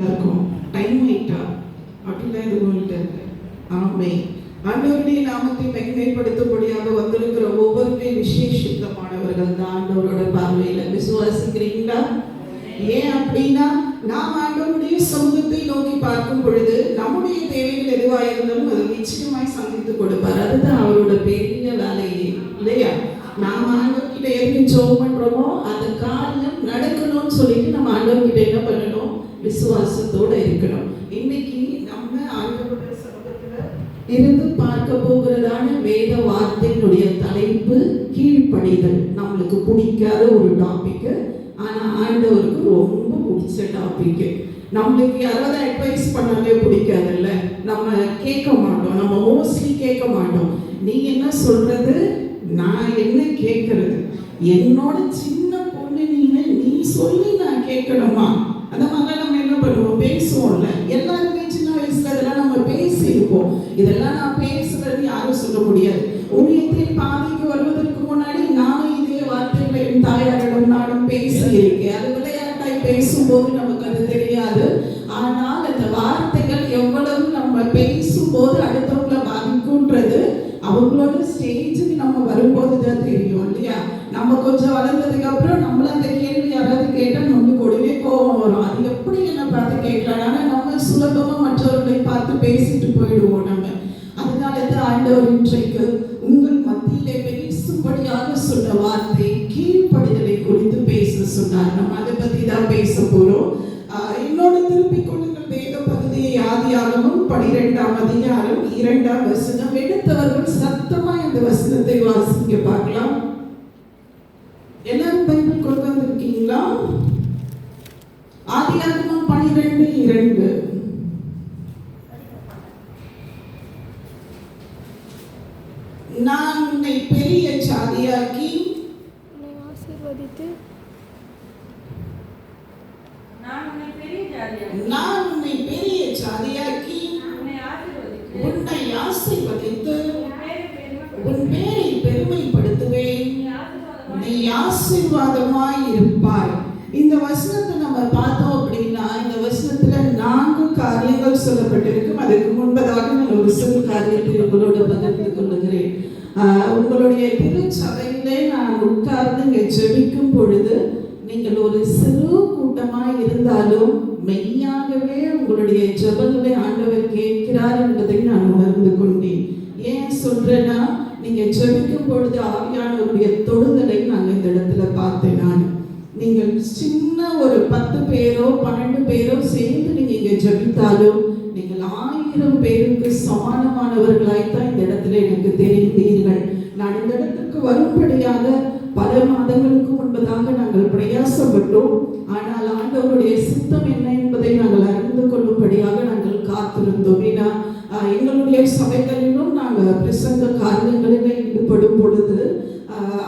இருக்கும். டைம் ஆயிட்டா அப்படிலாம் எதுவும் இல்லை. ஆமே. ஆண்டவருடைய நாமத்தை மகிமைப்படுத்தும்படியாக வந்திருக்கிற ஒவ்வொருமே விசேஷித்தமானவர்கள் தான் ஆண்டவரோட பார்வையில. விசுவாசிக்கிறீங்களா? ஏன் அப்படின்னா நாம் ஆண்டவருடைய சமூகத்தை நோக்கி பார்க்கும் பொழுது நம்முடைய தேவைகள் எதுவாக இருந்தாலும் அதை நிச்சயமாய் சந்தித்து கொடுப்பார். அதுதான் அவரோட பெரிய வேலையே இல்லையா? நாம ஆண்டவர்கிட்ட எதுக்கு ஜெபம் பண்றோமோ அந்த காரியம் நடக்கணும்னு சொல்லிட்டு நம்ம ஆண்டவர்கிட்ட என்ன பண்ணணும்? விசுவாசத்தோட இருக்கணும். இன்னைக்கு நம்ம ஆண்டவருடைய சமூகத்துல இருந்து பார்க்க போகிறதான வேத வார்த்தையினுடைய தலைப்பு கீழ்ப்படிதல். நம்மளுக்கு பிடிக்காத ஒரு டாபிக், ஆனா ஆண்டவருக்கு ரொம்ப பிடிச்ச டாபிக். நம்மளுக்கு யாராவது அட்வைஸ் பண்ணாலே பிடிக்காதுல்ல, நம்ம கேட்க மாட்டோம், நம்ம மோஸ்ட்லி கேட்க மாட்டோம். நீ என்ன சொல்றது, நான் என்ன கேட்கறது, என்னோட சின்ன பொண்ணு நீ சொல்லி நான் கேட்கணுமா? அந்த மாதிரி நம்ம என்ன பண்ணுவோம், பேசுவோம்ல. எல்லாருமே சின்ன வயசுல இதெல்லாம் நம்ம பேசியிருப்போம். இதெல்லாம் நான் பேசுறது யாரும் சொல்ல முடியாது. ஊழியத்தில் பாதிக்கு வருவதற்கு முன்னாடி நானும் இதே வார்த்தைகளை என் தாயாரிடம் நானும் பேசியிருக்கேன். அது விளையாட்டாய் பேசும்போது நமக்கு அது தெரியாது. ஆனால் அந்த வார்த்தைகள் எவ்வளவு நம்ம பேசும்போது அடுத்தவங்களை பாதிக்கும்ன்றது அவங்களோட ஸ்டேஜுக்கு நம்ம வரும்போது தான் தெரியும் இல்லையா? நம்ம கொஞ்சம் வளர்ந்ததுக்கு அப்புறம் நம்மள அந்த கேள்வி யாராவது கேட்டால் நம்மளுக்கு உடனே கோபம் வரும். அது எப்படி என்ன பார்த்து கேட்கலாம்? ஆனால் நம்ம சுலபமா மற்றவர்களை பார்த்து பேசிட்டு போயிடுவோம் நம்ம. அதனால தான் ஆண்டவர் இன்றைக்கு உங்கள் மத்தியிலே பேசும்படியாக சொன்ன வார்த்தை கீழ்ப்படிதலை குறித்து பேச சொன்னார். நம்ம அதை பத்தி தான் பேச போறோம். என்னோட திருப்பிக் கொள்ளுங்கள் வேத பகுதியை ஆதியாகமம் 12ஆம் அதிகாரம் 2ஆம் வசனம். எடுத்தவர்கள் சத்தமா இந்த வசனத்தை வாசிக்க பார்க்கலாம். எல்லாரும் பைபிள் கொண்டு வந்திருக்கீங்களா? ஆதியாகமம் 12:2. நான் உன்னை பெரிய ஜாதியாக்கி உன்னை ஆசீர்வதித்து உன் பேரை பெருமைப்படுத்துவேன், நீ ஆசீர்வாதமாய் இருப்பாய். இந்த வசனத்தை நம்ம பார்த்தோம் அப்படின்னா இந்த வசனத்துல 4 காரியங்கள் சொல்லப்பட்டிருக்கும். அதுக்கு முன்பதாக நான் ஒரு சிறு காரியத்தை உங்களோட பகிர்ந்து கொள்ளுகிறேன். உங்களுடைய திருச்சபையிலே நான் உட்கார்ந்து இங்கே ஜெபிக்கும் பொழுது நீங்கள் ஒரு சிறு கூட்டமாய் இருந்தாலும் மெய்யாகவே உங்களுடைய ஜெபங்களை ஆண்டவர் கேட்கிறார் என்பதை நான் உணர்ந்து கொண்டேன். ஏன் சொல்றேன்னா, நீங்க ஜெபிக்கும் பொழுது ஆவியானவருடைய தொடுதலை நான் இந்த இடத்துல பார்த்தேன். நான் நீங்கள் சின்ன ஒரு 10 பேரோ 12 பேரோ சேர்ந்து நீங்க இங்க ஜெபித்தாலும் நீங்கள் 1000 பேருக்கு சமானமானவர்களாய்த்தான் இந்த இடத்துல எனக்கு தெரிந்தீர்கள். நான் இந்த இடத்துக்கு வரும்படியாக பல மாதங்களுக்கு முன்பதாக நாங்கள் பிரயாசப்பட்டோம். ஆனால் ஆண்டவருடைய சித்தம் என்ன என்பதை நாங்கள் அறிந்து கொள்ளும்படியாக நாங்கள் காத்திருந்தோம். ஏன்னா எங்களுடைய சபைகளிலும் நாங்கள் பிரசங்க காரியங்களில் ஈடுபடும் பொழுது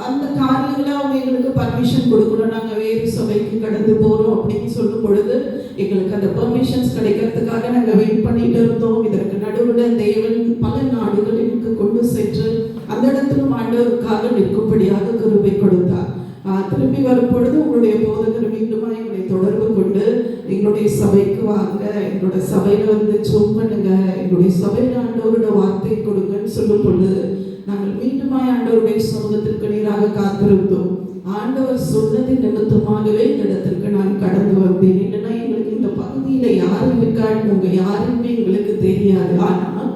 அந்த காரியங்களை அவங்க எங்களுக்கு பர்மிஷன் கொடுக்கணும். நாங்கள் வேறு சபைக்கு கடந்து போகிறோம் அப்படின்னு சொல்லும் பொழுது எங்களுக்கு அந்த பெர்மிஷன்ஸ் கிடைக்கிறதுக்காக நாங்கள் வெயிட் பண்ணிட்டு இருந்தோம். இதற்கு நடுவில் தேவன் பல நாடுகளுக்கு கொண்டு சென்று அந்த இடத்திலும் ஆண்டவருக்காக நிற்கும்படியாக கிருபை கொடுத்தார். திரும்பி வரும் பொழுது உங்களுடைய போதகர் மீண்டுமா எங்களை தொடர்பு கொண்டு எங்களுடைய சபைக்கு வாங்க, எங்களோட சபையில வந்து ஜெபம் பண்ணுங்க, எங்களுடைய சபையில ஆண்டவரோட வார்த்தை கொடுங்கன்னு சொல்லும் பொழுது நாங்கள் மீண்டுமாய் ஆண்டவருடைய சமூகத்திற்கு நேராக காத்திருந்தோம். ஆண்டவர் சொன்னது நிமித்தமாகவே இந்த இடத்திற்கு நான் கடந்து வந்தேன். என்னன்னா, எங்களுக்கு இந்த பகுதியில யாரு இருக்கான்னு உங்க யாருமே எங்களுக்கு தெரியாது. ஆனால்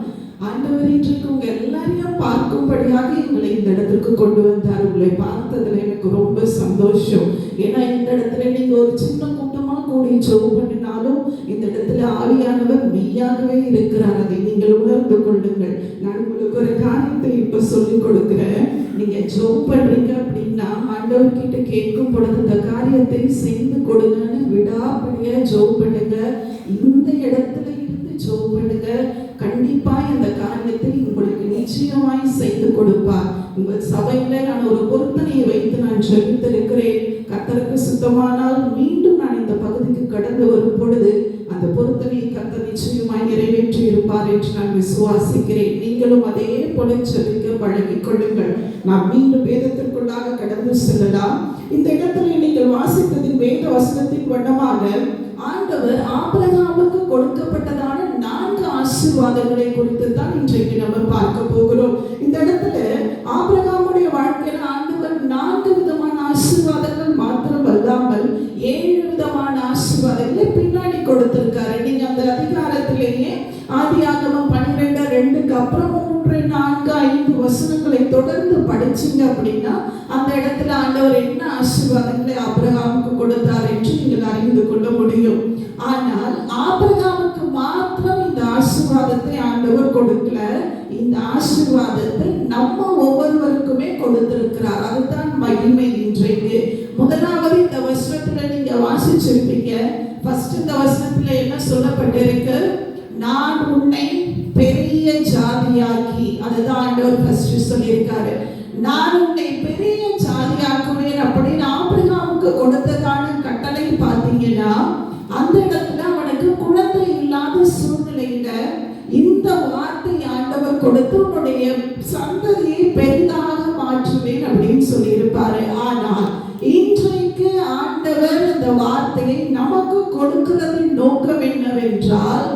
ஆண்டவர் இன்றைக்கு உங்க எல்லாரையும் பார்க்கும்படியாக எங்களை இந்த இடத்திற்கு கொண்டு வந்தார். உங்களை பார்த்ததுல எனக்கு ரொம்ப சந்தோஷம். ஏன்னா இந்த இடத்துல நீங்க ஒரு சின்ன கூட்டமா கூடி ஜெபம் பண்ணினாலும் இந்த இடத்துல ஆவியானவர் மெய்யாகவே இருக்கிறார். அதை நீங்கள் உணர்ந்து கொள்ளுங்கள். நான் உங்களுக்கு ஒரு காரியத்தை இப்ப சொல்லிக் கொடுக்கிறேன். நீங்க ஜெபம் பண்றீங்க அப்படின்னா ஆண்டவர் கிட்ட கேட்கும் பொழுது இந்த காரியத்தை செய்து கொடுங்கன்னு விடாபடியா ஜெபம் பண்ணுங்க. இந்த இடத்துல இருந்து ஜெபம் பண்ணுங்க. கண்டிப்பா இந்த காரியத்தை உங்களுக்கு நிச்சயமாய் செய்து கொடுப்பார். உங்கள் சபையில நான் ஒரு பொருத்தனையை வைத்து நான் ஜெபித்திருக்கிறேன். கர்த்தருக்கு சுத்தமானால் மீண்டும் நான் இந்த பகுதிக்கு கடந்து வரும் பொழுது அந்த பொருத்தனையை கர்த்தர் நிச்சயமாய் நிறைவேற்றி இருப்பார் என்று நான் விசுவாசிக்கிறேன். நீங்களும் அதே போல ஜெபிக்க பழகிக் கொள்ளுங்கள். நாம் மீண்டும் வேதத்திற்குள்ளாக கடந்து செல்லலாம். இந்த இடத்துல நீங்கள் வாசித்ததின் வேத வசனத்தின் வண்ணமாக ஆண்டவர் ஆபிரகாமுக்கு கொடுக்கப்பட்டதான 4 ஆசீர்வாதங்களை குறித்து தான் இன்றைக்கு நம்ம பார்க்க போகிறோம். இந்த இடத்துல ஆபிரகாமுடைய வாழ்க்கையில ஆண்டவர் 4 விதமான ஆசீர்வாதங்கள் மாத்திரம் அல்லாமல் 7 விதமான ஆசீர்வாதங்களை பின்னாடி கொடுத்திருக்காரு. நீங்க அந்த அதிகாரத்திலேயே ஆதியாகமம் 12:2 அப்புறம் 3, 4, 5 வசனங்களை தொடர்ந்து படிச்சீங்க அப்படின்னா அந்த இடத்துல ஆண்டவர் என்ன ஆசீர்வாதங்களை ஆபிரகாமுக்கு கொடுத்தார் என்று நீங்கள் அறிந்து கொள்ள முடியும். ஆனால் ஆபிரகாமுக்கு மாத்திரம் இந்த ஆசீர்வாதத்தை ஆண்டவர் கொடுக்கல. இந்த ஆசீர்வாதத்தை நம்ம ஒவ்வொருவருக்குமே கொடுத்திருக்கிறார். அதுதான் மகிமை. இன்றைக்கு முதலாவது இந்த வசனத்துல நீங்க வாசிச்சிருப்பீங்க. ஃபர்ஸ்ட் இந்த வசனத்துல என்ன சொல்லப்பட்டிருக்கு? நான் உன்னை பெரிய ஜாதியாக்கி, அதுதான் ஆண்டவர் ஃபர்ஸ்ட் சொல்லியிருக்காரு. நான் உன்னை பெரிய ஜாதியாக்குவேன் அப்படின்னு ஆபிரகாமுக்கு கொடுத்ததான கட்டளை பார்த்தீங்கன்னா அந்த இடத்துல அவனுக்கு குழந்தை இல்லாத சூழ்நிலையில இந்த வார்த்தை ஆண்டவர் கொடுத்து உன்னுடைய சந்ததியை பெரிதாக மாற்றுவேன் அப்படின்னு சொல்லியிருப்பாரு. ஆனால் இன்றைக்கு ஆண்டவர் இந்த வார்த்தையை நமக்கு கொடுக்கிறதின் நோக்கம் என்னவென்றால்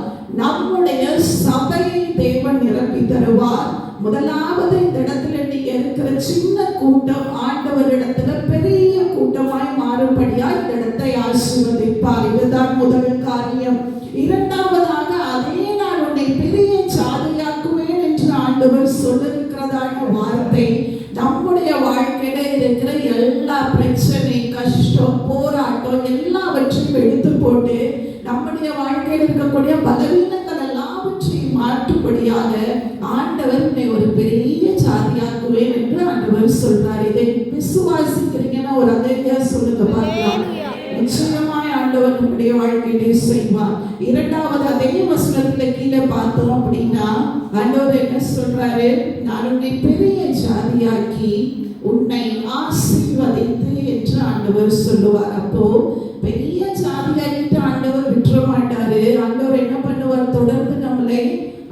நம்முடைய சபையை தேவன் நிரப்பி தருவார். முதலாவது இந்த இடத்துல நீங்க இருக்கிற சின்ன கூட்டம் ஆண்டவர் இடத்துல பெரிய கூட்டமாய் மாறும்படியா இந்த இடத்தை ஆசீர்வதிப்பார். இதுதான் முதல் காரியம். இரண்டாவதாக அதே நான் உன்னை பெரிய ஜாதியாக்குவேன் என்று ஆண்டவர் சொல்லிருக்கிறதான வார்த்தை நம்முடைய வாழ்க்கையில இருக்கிற எல்லா பிரச்சனை, கஷ்டம், போராட்டம் எல்லாவற்றையும் எடுத்து போட்டு நம்முடைய வாழ்க்கையில் இருக்கக்கூடிய பலவீனங்கள் எல்லாவற்றையும் மாற்றும்படியாக ஆண்டவர் உன்னை ஒரு பெரிய ஜாதியாக்குவேன் என்று ஆண்டவர் சொல்றார். இதை விசுவாசிக்கிறீங்கன்னா ஒரு அதையா சொல்லுங்க பார்க்கலாம். நிச்சயமாய் ஆண்டவர் நம்முடைய வாழ்க்கையிலே செய்வார். இரண்டாவது அதே வசனத்துல கீழே பார்த்தோம் அப்படின்னா ஆண்டவர் என்ன சொல்றாரு? நான் உன்னை பெரிய ஜாதியாக்கி உன்னை ஆசீர்வதித்து என்று ஆண்டவர் சொல்லுவார். அப்போ பெரிய ஜாதியாக்கிட்டு ஆண்டவர் விட்டுற மாட்டாரு. ஆண்டவர் என்ன பண்ணுவார்? தொடர்ந்து நம்மளை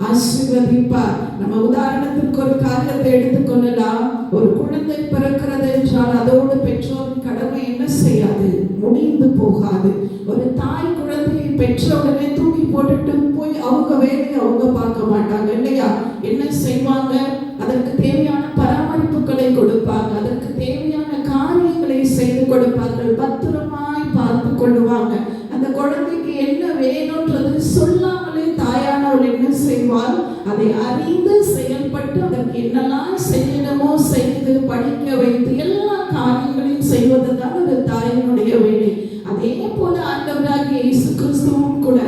ஆசீர்வதிப்பார். நம்ம உதாரணத்துக்கு ஒரு காரியத்தை எடுத்துக்கொள்ளலாம். ஒரு குழந்தை பிறக்கிறது என்றால் அதோடு பெற்றோரின் கடமை என்ன செய்யாது? முடிந்து போகாது. ஒரு தாய் குழந்தையை பெற்ற உடனே தூக்கி போட்டுட்டு போய் அவங்க வேலையை அவங்க பார்க்க மாட்டாங்க இல்லையா? என்ன செய்வாங்க? அதற்கு தேவையான பராமரிப்புகளை கொடுப்பாங்க, அதற்கு தேவையான காரியங்களை செய்து கொடுப்பார்கள், பத்திரமாய் பார்த்து கொள்ளுவாங்க. அந்த குழந்தைக்கு என்ன வேணும்ன்றது சொல்லாமலே தாயானவள் என்ன செய்வாள்? அதை அறிந்து செயல்பட்டு அதற்கு என்னெல்லாம் செய்யணுமோ செய்து படிக்க வைத்து எல்லா காரியங்களையும் செய்வதுதான் அந்த தாயினுடைய வேலை. அதே போல ஆண்டவராகிய இயேசு கிறிஸ்துவும் கூட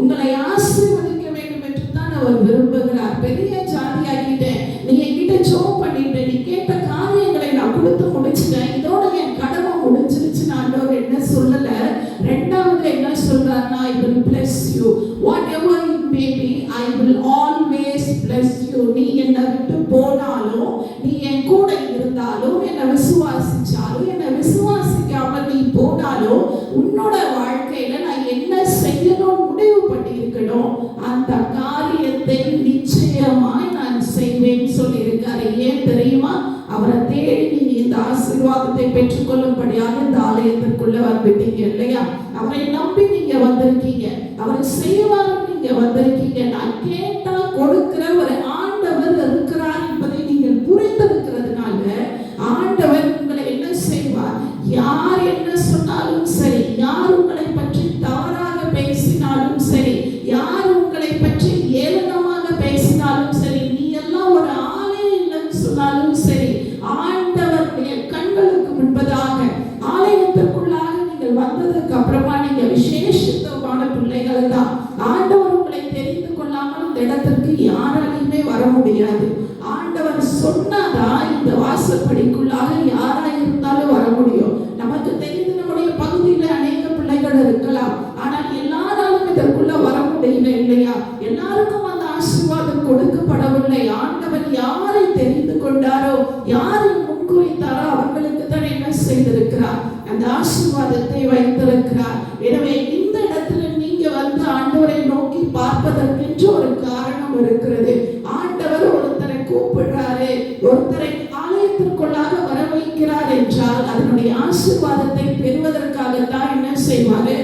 உங்களை ஆசீர்வதிக்க வேண்டும் என்று தான் அவர் விரும்புகிறார். பெரிய ஜாதியாகிட்டேன், நீ என்கிட்ட ஜெபம் பண்ணிட்டு நீ கேட்ட காரியங்களை நான் கொடுத்து முடிச்சிட்டேன், இதோட என் கடமை முடிஞ்சிருச்சுன்னு ஆண்டவர் என்ன சொல்லல. ரெண்டாவது என்ன சொல்றாருன்னா, I will bless you whatever it may be, I will always bless you. நீ என்னை விட்டு போனாலும், நீ என் கூட இருந்தாலும், என்னை விசுவாசிச்சாலும், என்னை விசுவாசிக்காமல் நீ போனாலும் உன்னோட வாழ்க்கையில நான் என்ன செய்யணும் முடிவு பண்ணி இருக்கணும் அந்த காரியத்தை நிச்சயமாய் நான் செய்வேன் சொல்லி இருக்காரு. ஏன் தெரியுமா? அவரை தேடி நீங்க இந்த ஆசீர்வாதத்தை பெற்றுக்கொள்ளும்படியாக இந்த ஆலயத்திற்குள்ள வந்துட்டீங்க இல்லையா? அவரை நம்பி நீங்க வந்திருக்கீங்க, அவரை செய்வாரு நீங்க வந்திருக்கீங்க. நான் கேட்டா கொடுக்கிற ஒரு ஆண்டவர் இருக்கிறார் என்பதை நீங்கள் புரிந்திருக்கிறதுனால ஆண்டவர் உங்களை என்ன செய்வார்? யார் என்ன சொன்னாலும் சரி, யார் உங்களை பற்றி தவறாக பேசினாலும் சரி, யார் உங்களை பற்றி ஏளனமாக பேசினாலும் சரி, நீ எல்லாம் ஒரு ஆளே இல்லைன்னு சொன்னாலும் சரி, ஆண்டவருடைய கண்களுக்கு முன்பதாக ஆலயத்திற்குள்ளாக நீங்கள் வந்ததுக்கு அப்புறமா நீங்க விசேஷமான பிள்ளைகள் தான். ஆண்டவர் உங்களை தெரிந்து கொள்ளாமல் இந்த இடத்திற்கு யாராலையுமே வர முடியாது. ஆண்டவர் சொன்னாதான் இந்த வாசற்படிக்குள்ளாக யாரா இருந்தாலும் வர முடியும். நமக்கு தெரிந்து நம்முடைய பகுதியில அநேக பிள்ளைகள் இருக்கலாம், ஆனால் எல்லாராலும் இதற்குள்ள வர முடியல இல்லையா? எல்லாருக்கும் அந்த ஆசீர்வாதம் கொடுக்கப்படவில்லை. ஆண்டவர் யாரை தெரிந்து கொண்டாரோ, யாரை முன்குறித்தாரோ அவர்களுக்கு தான் என்ன செய்திருக்கிறார்? அந்த ஆசீர்வாதத்தை வைத்திருக்கிறார். எனவே இந்த இடத்துல நீங்க வந்து ஆண்டவரை நோக்கி பார்ப்பதற்கென்று ஒரு காரணம் இருக்கிறது. ஆண்டவர் ஒருத்தரை கூப்பிடுறாரு, ஒருத்தரை ஆலயத்திற்குள்ளாக வர வைக்கிறார் என்றால் அதனுடைய ஆசீர்வாதத்தை பெறுவதற்காகத்தான் என்ன செய்வாரு?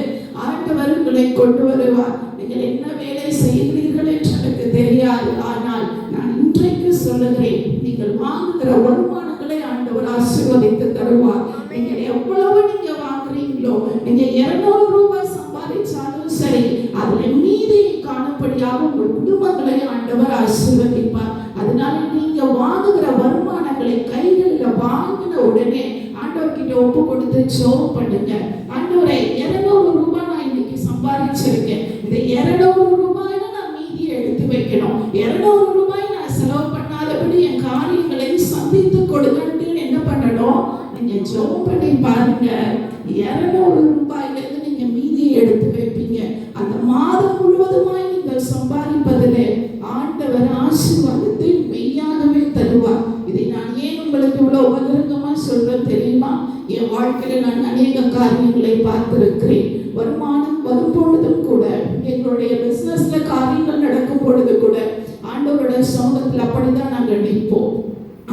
ஆண்டவர் உங்களை கொண்டு வருவார். நீங்கள் என்ன வேலை செய்கிறீர்கள் என்று எனக்கு தெரியாது, ஆனால் நான் இன்றைக்கு சொல்லுகிறேன், நீங்கள் வாங்குகிற வருமானங்களை ஆண்டவர் ஆசீர்வதித்து தருவார். நீங்கள் எவ்வளவு நீங்க வாங்குறீங்களோ, நீங்க 200 ரூபாய் சம்பாதிச்சாலும் சரி, அதுல மீதி காணும்படியாக உங்கள் குடும்பங்களை ஆண்டவர் ஆசீர்வதிப்பார். அதனால நீங்க வாங்குகிற வருமானங்களை கைகளில் வாங்கின உடனே ஆண்டவர்கிட்ட ஒப்பு கொடுத்து ஜெபம் பண்ணுங்க. ஆண்டவரே, 200 ரூபாய் நான் இன்னைக்கு சம்பாதிச்சிருக்கேன், இந்த 200 ரூபாயில நான் மீதியை எடுத்து வைக்கணும், 200 ரூபாய் நான் செலவு பண்ணாதபடி என் காரியங்களை சந்தித்து கொடுங்கன்னு என்ன பண்ணணும், நீங்க ஜெபம் பண்ணி பாருங்க. 200 ரூபாயில இருந்து நீங்க மீதியை எடுத்து வைப்பீங்க. அந்த மாதம் முழுவதுமாய் நீங்கள் சம்பாதிப்பதிலே ஆண்டவர் ஆசீர்வாதத்தை மெய்யாகவே தருவார். இதை நான் ஏன் உங்களுக்கு இவ்வளவு உபகிரகமா சொல்றேன் தெரியுமா? என் வாழ்க்கையில நான் அநேக காரியங்களை பார்த்திருக்கிறேன். வருமானம் வரும் பொழுதும் கூட, எங்களுடைய பிசினஸ்ல காரியங்கள் நடக்கும் பொழுது கூட ஆண்டவருடைய சமூகத்தில் அப்படிதான் நாங்கள் நிற்போம்.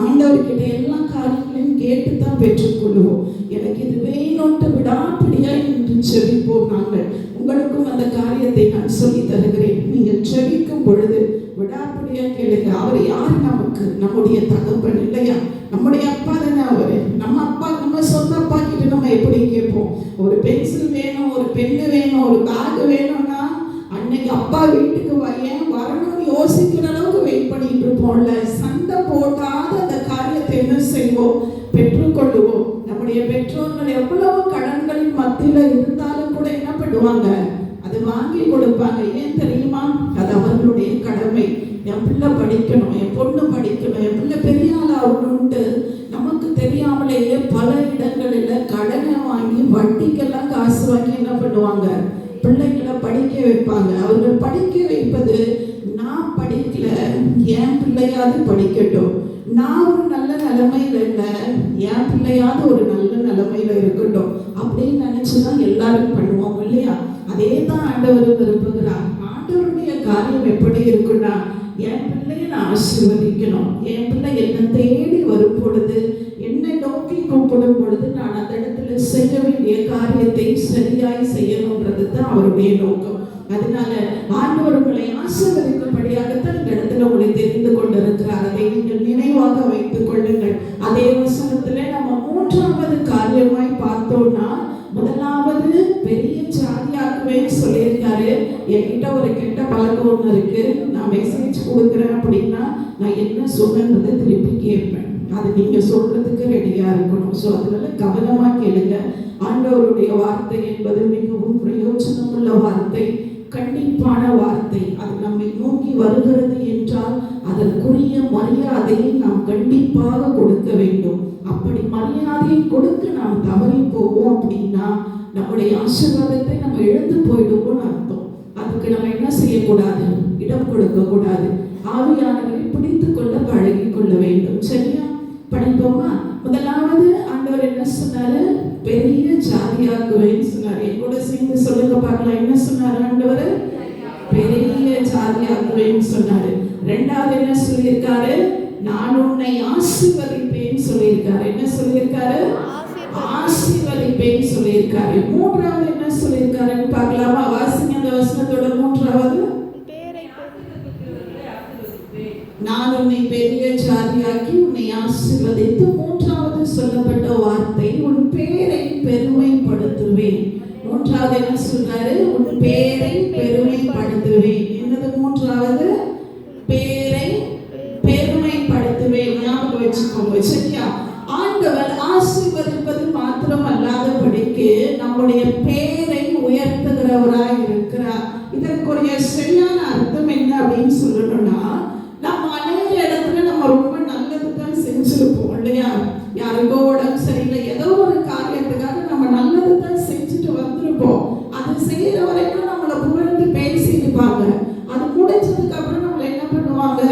ஆண்டவர்கிட்ட எல்லா காரியங்களையும் கேட்டுத்தான் பெற்றுக்கொள்வோம். எனக்கு இது வேணும்ட்டு விடாப்பிடியா என்று செபிப்போம். நாங்கள் உங்களுக்கும் அந்த காரியத்தை நான் சொல்லி தருகிறேன். நீங்கள் செபிக்கும் பொழுது விடாப்பிடியா கேளுங்க. அவர் யார் நமக்கு? நம்முடைய தகப்பன் இல்லையா? நம்முடைய அப்பா தானே அவரு. நம்ம அப்பா, நம்ம சொந்த அப்பா கிட்ட நம்ம எப்படி கேட்போம்? ஒரு பென்சில் வேணும், ஒரு பென்னு வேணும், ஒரு பேக் வேணும்னா அன்னைக்கு அப்பா வீட்டுக்கு வரணும்னு யோசிக்கிற அளவுக்கு வெயிட் பண்ணிட்டு இருப்போம்ல. சண்டை போட்டாத அந்த காரியத்தை என்ன செய்வோம்? பெற்றுக்கொள்ளுவோம். நம்முடைய பெற்றோர்கள் எவ்வளவு கடன்களின் மத்தியில இருந்தாலும் கூட என்ன பண்ணுவாங்க? அதை வாங்கி கொடுப்பாங்க. ஏன் தெரியுமா? அது அவர்களுடைய கடமை. என் பிள்ளை படிக்கணும், என் பொண்ணு படிக்கணும், என் பிள்ளை பெரிய ஆள் ஆகணும்ட்டு நமக்கு தெரியாமலேயே பல இடங்களில் கடனை வாங்கி வட்டிக்கெல்லாம் காசு வாங்கி என்ன பண்ணுவாங்க? பிள்ளைகளை படிக்க வைப்பாங்க. அவர்கள் படிக்க வைப்பது, நான் படிக்கல, என் பிள்ளையாவது படிக்கட்டும், நான் ஒரு நல்ல நிலைமையில இல்லை, என் பிள்ளையாவது ஒரு நல்ல நிலைமையில இருக்கட்டும் அப்படின்னு நினைச்சுதான் எல்லாரும் பண்ணுவோம் இல்லையா? அதே தான் ஆண்டவர் விரும்புகிறார். ஆண்டவருடைய காரியம் எப்படி இருக்குன்னா, என் பிள்ளையை நான் ஆசீர்வதிக்கணும். என் பிள்ளை என்னை தேடி வரும் பொழுது, என்னை நோக்கி கூப்பிடும் பொழுது நான் அந்த இடத்துல செய்ய வேண்டிய காரியத்தை சரியாய் செய்யணும்ன்றது தான் அவருடைய நோக்கம். அதனால ஆண்டவர் உங்களை ஆசீர்வதிக்கும்படியாகத்தான் இந்த இடத்துல உங்களை தெரிந்து கொண்டிருக்கிறார். அதை நீங்கள் நினைவாக வைத்துக் கொள்ளுங்கள். அதே வசனத்துல நம்ம 3வது காரியமாய் பார்த்தோம்னா, முதலாவது பெரிய ஜாதியாகவே சொல்லியிருக்காரு. என்கிட்ட ஒரு கெட்ட பழக்கம் ஒன்று இருக்கு. நான் மெசேஜ் கொடுக்குறேன் அப்படின்னா நான் என்ன சொன்னதை திருப்பி கேட்பேன். அது நீங்க சொல்றதுக்கு ரெடியா இருக்கணும். ஸோ அதனால கவனமா கேளுங்க. ஆண்டவருடைய வார்த்தை என்பது மிகவும் பிரயோஜனமுள்ள வார்த்தை, கண்டிப்பான வார்த்தை. அது நம்மை நோக்கி வருகிறது என்றால் அதற்குரிய மரியாதையை நாம் கண்டிப்பாக கொடுக்க வேண்டும். அப்படி மரியாதையை கொடுக்க நாம் தவறி போவோம் அப்படின்னா நம்முடைய ஆசீர்வாதத்தை நம்ம இழந்து போயிடுவோம்னு அர்த்தம். அதுக்கு நம்ம என்ன செய்யக்கூடாது? இடம் கொடுக்க கூடாது. ஆவியானவரை பிடித்து கொள்ள பழகி கொள்ள வேண்டும். சரியா? படிப்போமா? முதலாவது ஆண்டவர் என்ன சொன்னாரு? பெரிய ஜாதியாக்குவேன்னு சொன்னாரு. என் கூட சேர்ந்து சொல்லுங்க பார்க்கலாம். என்ன சொன்னாரு ஆண்டவர்? பெரிய ஜாதியாக்குவேன்னு சொன்னாரு. 2வது என்ன சொல்லியிருக்காரு? நான் உன்னை ஆசீர்வதிப்பேன்னு சொல்லியிருக்காரு. என்ன சொல்லியிருக்காரு? ஆசீர்வதிப்பேன்னு சொல்லியிருக்காரு. 3வது என்ன சொல்லியிருக்காருன்னு பார்க்கலாமா? வாசிங்க அந்த வசனத்தோட 3வது. நான் உன்னை பெரிய ஜாதியாக்கி உன்னை ஆசீர்வதித்து, 3வது சொல்லப்பட்ட வார்த்தை, உன் பேரை பெருமைப்படுத்துவேன். 3வது என்ன சொல்றாரு? உன் பேரை பெருமைப்படுத்துவேன். என்னது 3வது? பேரை பெருமைப்படுத்துவேன். ஞாபகம் வச்சுக்கோங்க. சரியா? ஆண்டவர் ஆசீர்வதிப்பது மாத்திரம் அல்லாதபடிக்கு நம்முடைய பேரை உயர்த்துகிறவராய் இருக்கிறார். இதற்குரிய சரியான அர்த்தம் என்ன அப்படின்னு சொல்லணும்னா, நம்ம அநேக இடத்துல நம்ம ரொம்ப நல்லது தான் செஞ்சிருப்போம் இல்லையா? யாருக்கோ உடம்பு சரியில்லை, ஏதோ ஒரு காரியத்துக்காக நம்ம நல்லது தான் செஞ்சுட்டு வந்திருப்போம். அது செய்யற வரைக்கும் நம்மளை புகழ்ந்து பேசியிருப்பாங்க. அது முடிச்சதுக்கு அப்புறம் நம்மளை என்ன பண்ணுவாங்க?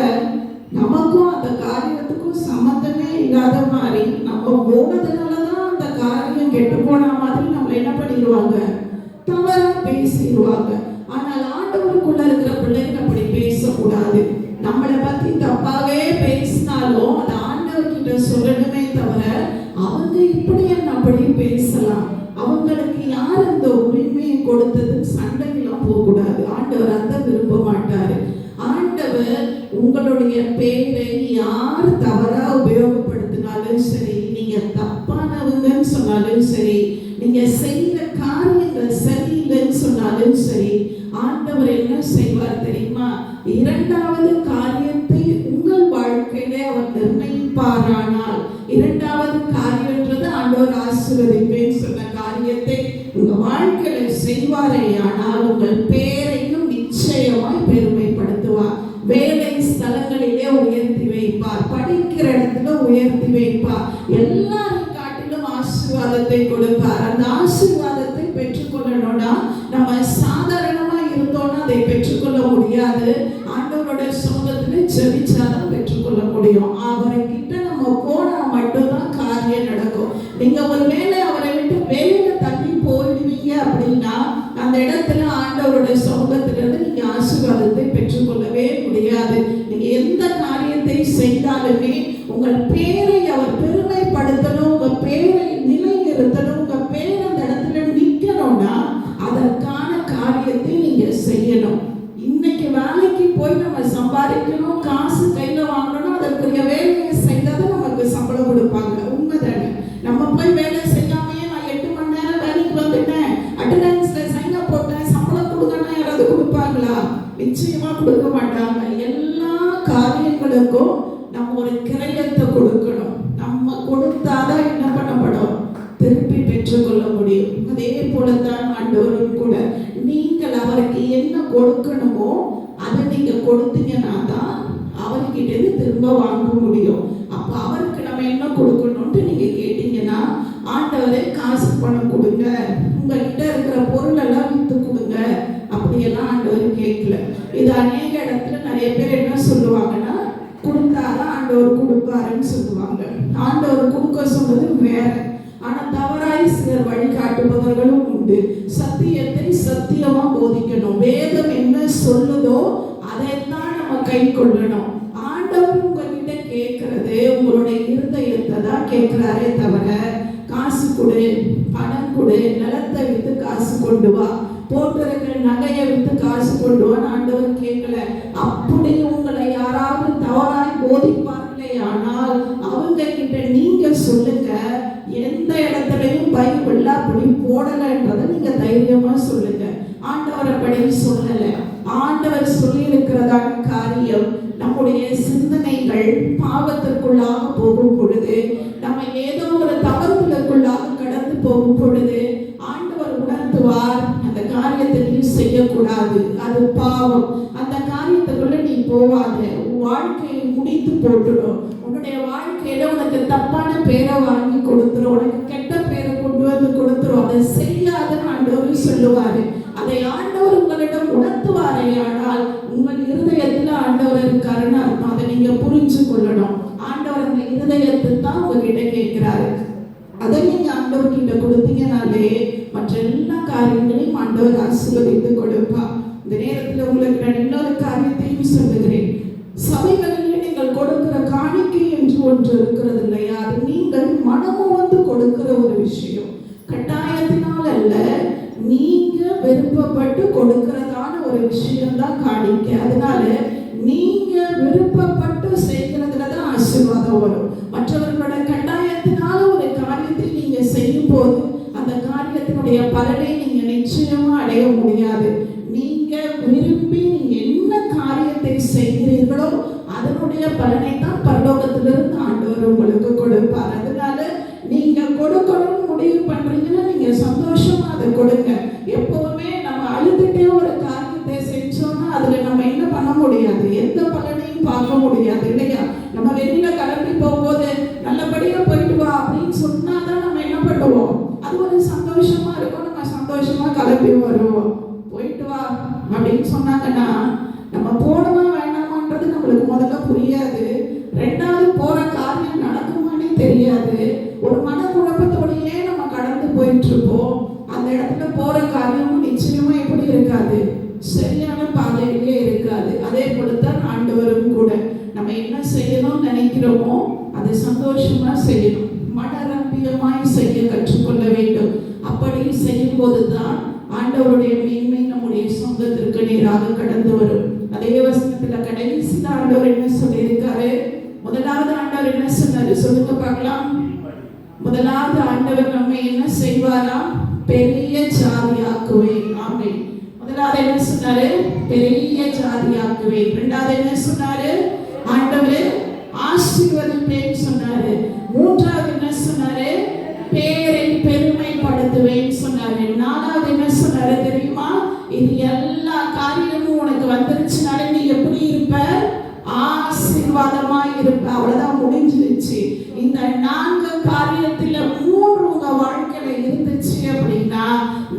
நமக்கும் அந்த காரியத்துக்கும் சம்மந்தமே இல்லாத மாதிரி, நம்ம போனதுனாலதான் அந்த காரியம் கெட்டு போன மாதிரி நம்மளை என்ன பண்ணிடுவாங்க? தவறா பேசிடுவாங்க. ஆனால் ஆண்டவருக்குள்ள இருக்கிற பிள்ளைங்க அப்படி பேசக்கூடாது. நம்மளை பத்தி தப்பாவே பேசினாலும் அது ஆண்டவர்கிட்ட சொல்லணுமே தவிர, அவங்க இப்படி என்ன அப்படி பேசலாம், அவங்களுக்கு யார் அந்த உரிமையை கொடுத்தது சண்டையில ஆண்டவர் அதை விரும்ப மாட்டாரு. ஆண்டவர் உங்களுடைய பேரை யார் தவறா உபயோகப்படுத்தினாலும் சரி, நீங்க தப்பானவங்கன்னு சொன்னாலும் சரி, நீங்க செய்த காரியங்கள் சரியில்லைன்னு சொன்னாலும் சரி, ஆண்டவர் என்ன செய்வார் தெரியுமா? இரண்டாவது காரியத்தை உங்கள் வாழ்க்கையிலே அவர் நிர்ணயிப்பாரானால், இரண்டாவது காரியம்ன்றது ஆண்டவர் ஆசீர்வதிப்பேன்னு சொன்ன காரியத்தை உங்க வாழ்க்கையில செய்வாரே ஆனால் உங்கள் பேரையும் நிச்சயமாய் பெருமைப்படுத்துவார். வேலை ஸ்தலங்களிலே உயர்த்தி வைப்பார், படிக்கிற இடத்துல உயர்த்தி வைப்பார், எல்லாரையும் காட்டிலும் ஆசீர்வாதத்தை கொடுப்பார். அந்த ஆசீர்வாதத்தை பெற்றுக்கொள்ளணும்னா நம்ம சாதாரணமா இருந்தோம்னா அதை பெற்றுக்கொள்ள முடியாது. ஆண்டவருடைய சமூகத்துல ஜெபிச்சாதான் பெற்றுக்கொள்ள முடியும். அவர்கிட்ட நம்ம போனா மட்டும்தான் காரியம் நடக்கும். நீங்க ஒருவேளை அவரை விட்டு வெளியில தள்ளி போயிடுவீங்க அப்படின்னா அந்த இடத்துல ஆண்டவருடைய சமூகத்திலிருந்து நீங்க ஆசீர்வாதத்தை பெற்றுக்கொள்ளவே முடியாது. நீங்க எந்த காரியத்தை செய்தாலுமே உங்கள் பேரை அவர் பெருமைப்படுத்தணும், உங்க பேரை நிலைநிறுத்தணும், உங்க பேர் அந்த இடத்துல நிக்கணும்னா அதற்கான காரியத்தை நீங்க செய்யணும். இன்னைக்கு வேலைக்கு போய் நம்ம சம்பாதிக்கணும், காசு கையில வாங்கணும், அதற்குரிய வேலையை செய்தாதான் நமக்கு சம்பளம் கொடுப்பாங்க. உண்மைதானே? நம்ம போய் வேலை செய்யாமையே நான் 8 மணி நேரம் வேலைக்கு வந்துட்டேன், அட்டெண்டன்ஸ்ல சைன் போட்டேன், சம்பளம் கொடுக்கணும்னா யாராவது கொடுப்பாங்களா? நிச்சயமா கொடுக்க மாட்டாங்க. எல்லா காரியங்களுக்கும் நம்ம ஒரு கிரயத்தை கொடுக்கணும். நம்ம கொடுத்தாதான் என்ன பண்ணப்படும்? திருப்பி பெற்றுக்கொள்ள முடியும். அதே போலத்தான் ஆண்டவரும் கூட நீங்கள் அவருக்கு என்ன கொடுக்கணுமோ அதை நீங்க கொடுத்தீங்கன்னா தான் அவர்கிட்ட இருந்து திரும்ப வாங்க முடியும். அப்ப அவருக்கு நம்ம என்ன கொடுக்கணும்னு நீங்க கேட்டீங்கன்னா, ஆண்டவரே காசு பணம் கொடுங்க, உங்ககிட்ட இருக்கிற பொருள் எல்லாம் வித்து கொடுங்க அப்படியெல்லாம் ஆண்டவர் கேட்கல. இது அநேக இடத்துல நிறைய பேர் என்ன சொல்லுவாங்கன்னா, கொடுத்தாதான் ஆண்டவர் கொடுப்பாருன்னு சொல்லுவாங்க. ஆண்டவர் கொடுக்க சொன்னது வேற. ஆனா தவறாய் சிலர் வழிகாட்டுபவர்களும் உண்டு. சத்தியத்தை சத்தியமா போதிக்கணும். வேதம் என்ன சொல்லுதோ அதைத்தான் நம்ம கை கொள்ளணும். ஆண்டவர் உங்ககிட்ட கேட்கறது உங்களுடைய இருதயத்தை தான் கேட்கிறாரே தவிர, காசு கொடு, பணம் கொடு, நிலத்தை வித்து காசு கொண்டு வா, போட்டிருக்கிற நகையை வித்து காசு கொண்டு வான்னு ஆண்டவர் கேட்கல. அப்படி உங்களை யாராவது தவறாய் போதிப்பார்களே ஆனால் அவங்க கிட்ட நீங்க சொல்லுங்க, எந்த இடத்துலையும் பைபிள்ல அப்படி போடலைன்றதை நீங்க தைரியமா சொல்லுங்க. ஆண்டவர் அப்படி சொல்லல. ஆண்டவர் சொல்லி இருக்கிறதான காரியம், நம்முடைய சிந்தனைகள் பாவத்திற்குள்ளாக போகும் பொழுது, நம்ம ஏதோ ஒரு தவறுகளுக்குள்ளாக கடந்து போகும் பொழுது ஆண்டவர் உணர்த்துவார், அந்த காரியத்தை நீ செய்யக்கூடாது, அது பாவம், அந்த காரியத்துக்குள்ள நீ போவாத, வாழ்க்கையை முடித்து போட்டுடும், உன்னுடைய வாழ்க்கையில உனக்கு தப்பான பேரை வாங்கி கொடுத்துரும், உனக்கு கெட்ட பேரை கொண்டு வந்து கொடுத்துரும், அதை செய்யாதன்னு ஆண்டவர் சொல்லுவாரு. அதை ஆண்டவர் உங்களிடம் உணர்த்துவாரே ஆனால் உங்கள் இருதயத்துல ஆண்டவர் இருக்காருன்னு அர்த்தம். அதை நீங்க புரிஞ்சு கொள்ளணும். ஆண்டவர் அந்த இருதயத்தை தான் உங்ககிட்ட கேட்கிறாரு. அதை நீங்க ஆண்டவர் கிட்ட கொடுத்தீங்கனாலே மற்ற எல்லா காரியங்களையும் ஆண்டவர் ஆசீர்வதித்து கொடுப்பா. இந்த நேரத்துல உங்களுக்கு நான் இன்னொரு காரியத்தையும் சொல்லுகிறேன். சபைகளிலே நீங்கள் கொடுக்கிற காணிக்கை என்று ஒன்று இருக்கிறது இல்லையா? அது நீங்கள் மனமும் வந்து கொடுக்கிற ஒரு விஷயம். கட்டாயத்தினால் அல்ல, நீங்க விருப்பப்பட்டு கொடுக்கிறதான ஒரு விஷயம் தான் காணிக்கை. அதனால நீங்க விருப்பப்பட்டு செய்கிறதுலதான் ஆசீர்வாதம் வரும். மற்றவர்களோட கட்டாயத்தினால ஒரு காரியத்தை நீங்க செய்யும் போது அந்த காரியத்தினுடைய பலனை நீங்க நிச்சயமா அடைய முடியாது. நீங்க விரும்பி நீங்க என்ன காரியத்தை செய்கிறீர்களோ அதனுடைய பலனை தான் பரலோகத்திலிருந்து ஆண்டவர் உங்களுக்கு கொடுப்பார். அதனால நீங்க கொடுக்கணும்னு முடிவு பண்றீங்கன்னா நீங்க சந்தோஷமா அதை கொடுங்க. எப்பவுமே நம்ம அழுதுட்டே ஒரு காரியத்தை செஞ்சோம்னா அதுல நம்ம என்ன பண்ண முடியாது, எந்த பலனையும் பார்க்க முடியாது இல்லையா? நம்ம வெளியில கிளம்பி போகும்போது நல்லபடியா போயிட்டு வா அப்படின்னு சொன்னாதான் நம்ம என்ன பண்ணுவோம், அது ஒரு சந்தோஷமா இருக்கும், நம்ம சந்தோஷமா கிளம்பி வருவோம். போயிட்டு வா அப்படின்னு சொன்னாங்கன்னா நம்ம போனோமா வேண்டாமான்றது நம்மளுக்கு முதல்ல புரியாது. ரெண்டாவது போற காரியம் நடக்குமானே தெரியாது. ஒரு மனக்குழப்பத்தோடையே நம்ம கடந்து போயிட்டு இருப்போம். அந்த இடத்துல போற காரியமும் நிச்சயமா எப்படி இருக்காது, சரியான பாதையிலே இருக்காது. அதே போலத்தான் ஆண்டவரும் கூட நம்ம என்ன செய்யணும்னு நினைக்கிறோமோ அதை சந்தோஷமா செய்யணும், மனரம்பியமாய் செய்ய கற்றுக்கொள்ள வேண்டும். அப்படி செய்யும் போதுதான் ஆண்டவருடைய மேன்மை நம்முடைய சமூகத்திற்கு நேராக கடந்து வரும். அதே வசனத்துல கடைசியில் ஆண்டவர் என்ன சொல்லியிருக்காரு? முதலாவது ஆண்டவர் என்ன சொன்னாரு சொல்லுங்க பார்க்கலாம். முதலாவது ஆண்டவர் நம்மை என்ன செய்வாராம்? பெரிய ஜாதியாக்குவேன். ஆமென். முதலாவது என்ன சொன்னாரு? பெரிய ஜாதியாக்குவேன். இரண்டாவது என்ன சொன்னாரு? ஆண்டவர் ஆசீர்வதிப்பேன் சொன்னாரு. மூன்றாவது என்ன சொன்னாரு? பேரை பெருமைப்படுத்துவேன் சொன்னாரு. நாலாவது என்ன சொன்னாரு தெரியுமா? இது எல்லா காரியமும் உனக்கு வந்துருச்சுனாலே நீ எப்படி இருப்ப? ஆசீர்வாதமாய் இருப்ப. அவ்வளவுதான், முடிஞ்சிருச்சு. இந்த 4 காரியத்துல 3 உங்க வாழ்க்கையில இருந்துச்சு அப்படின்னா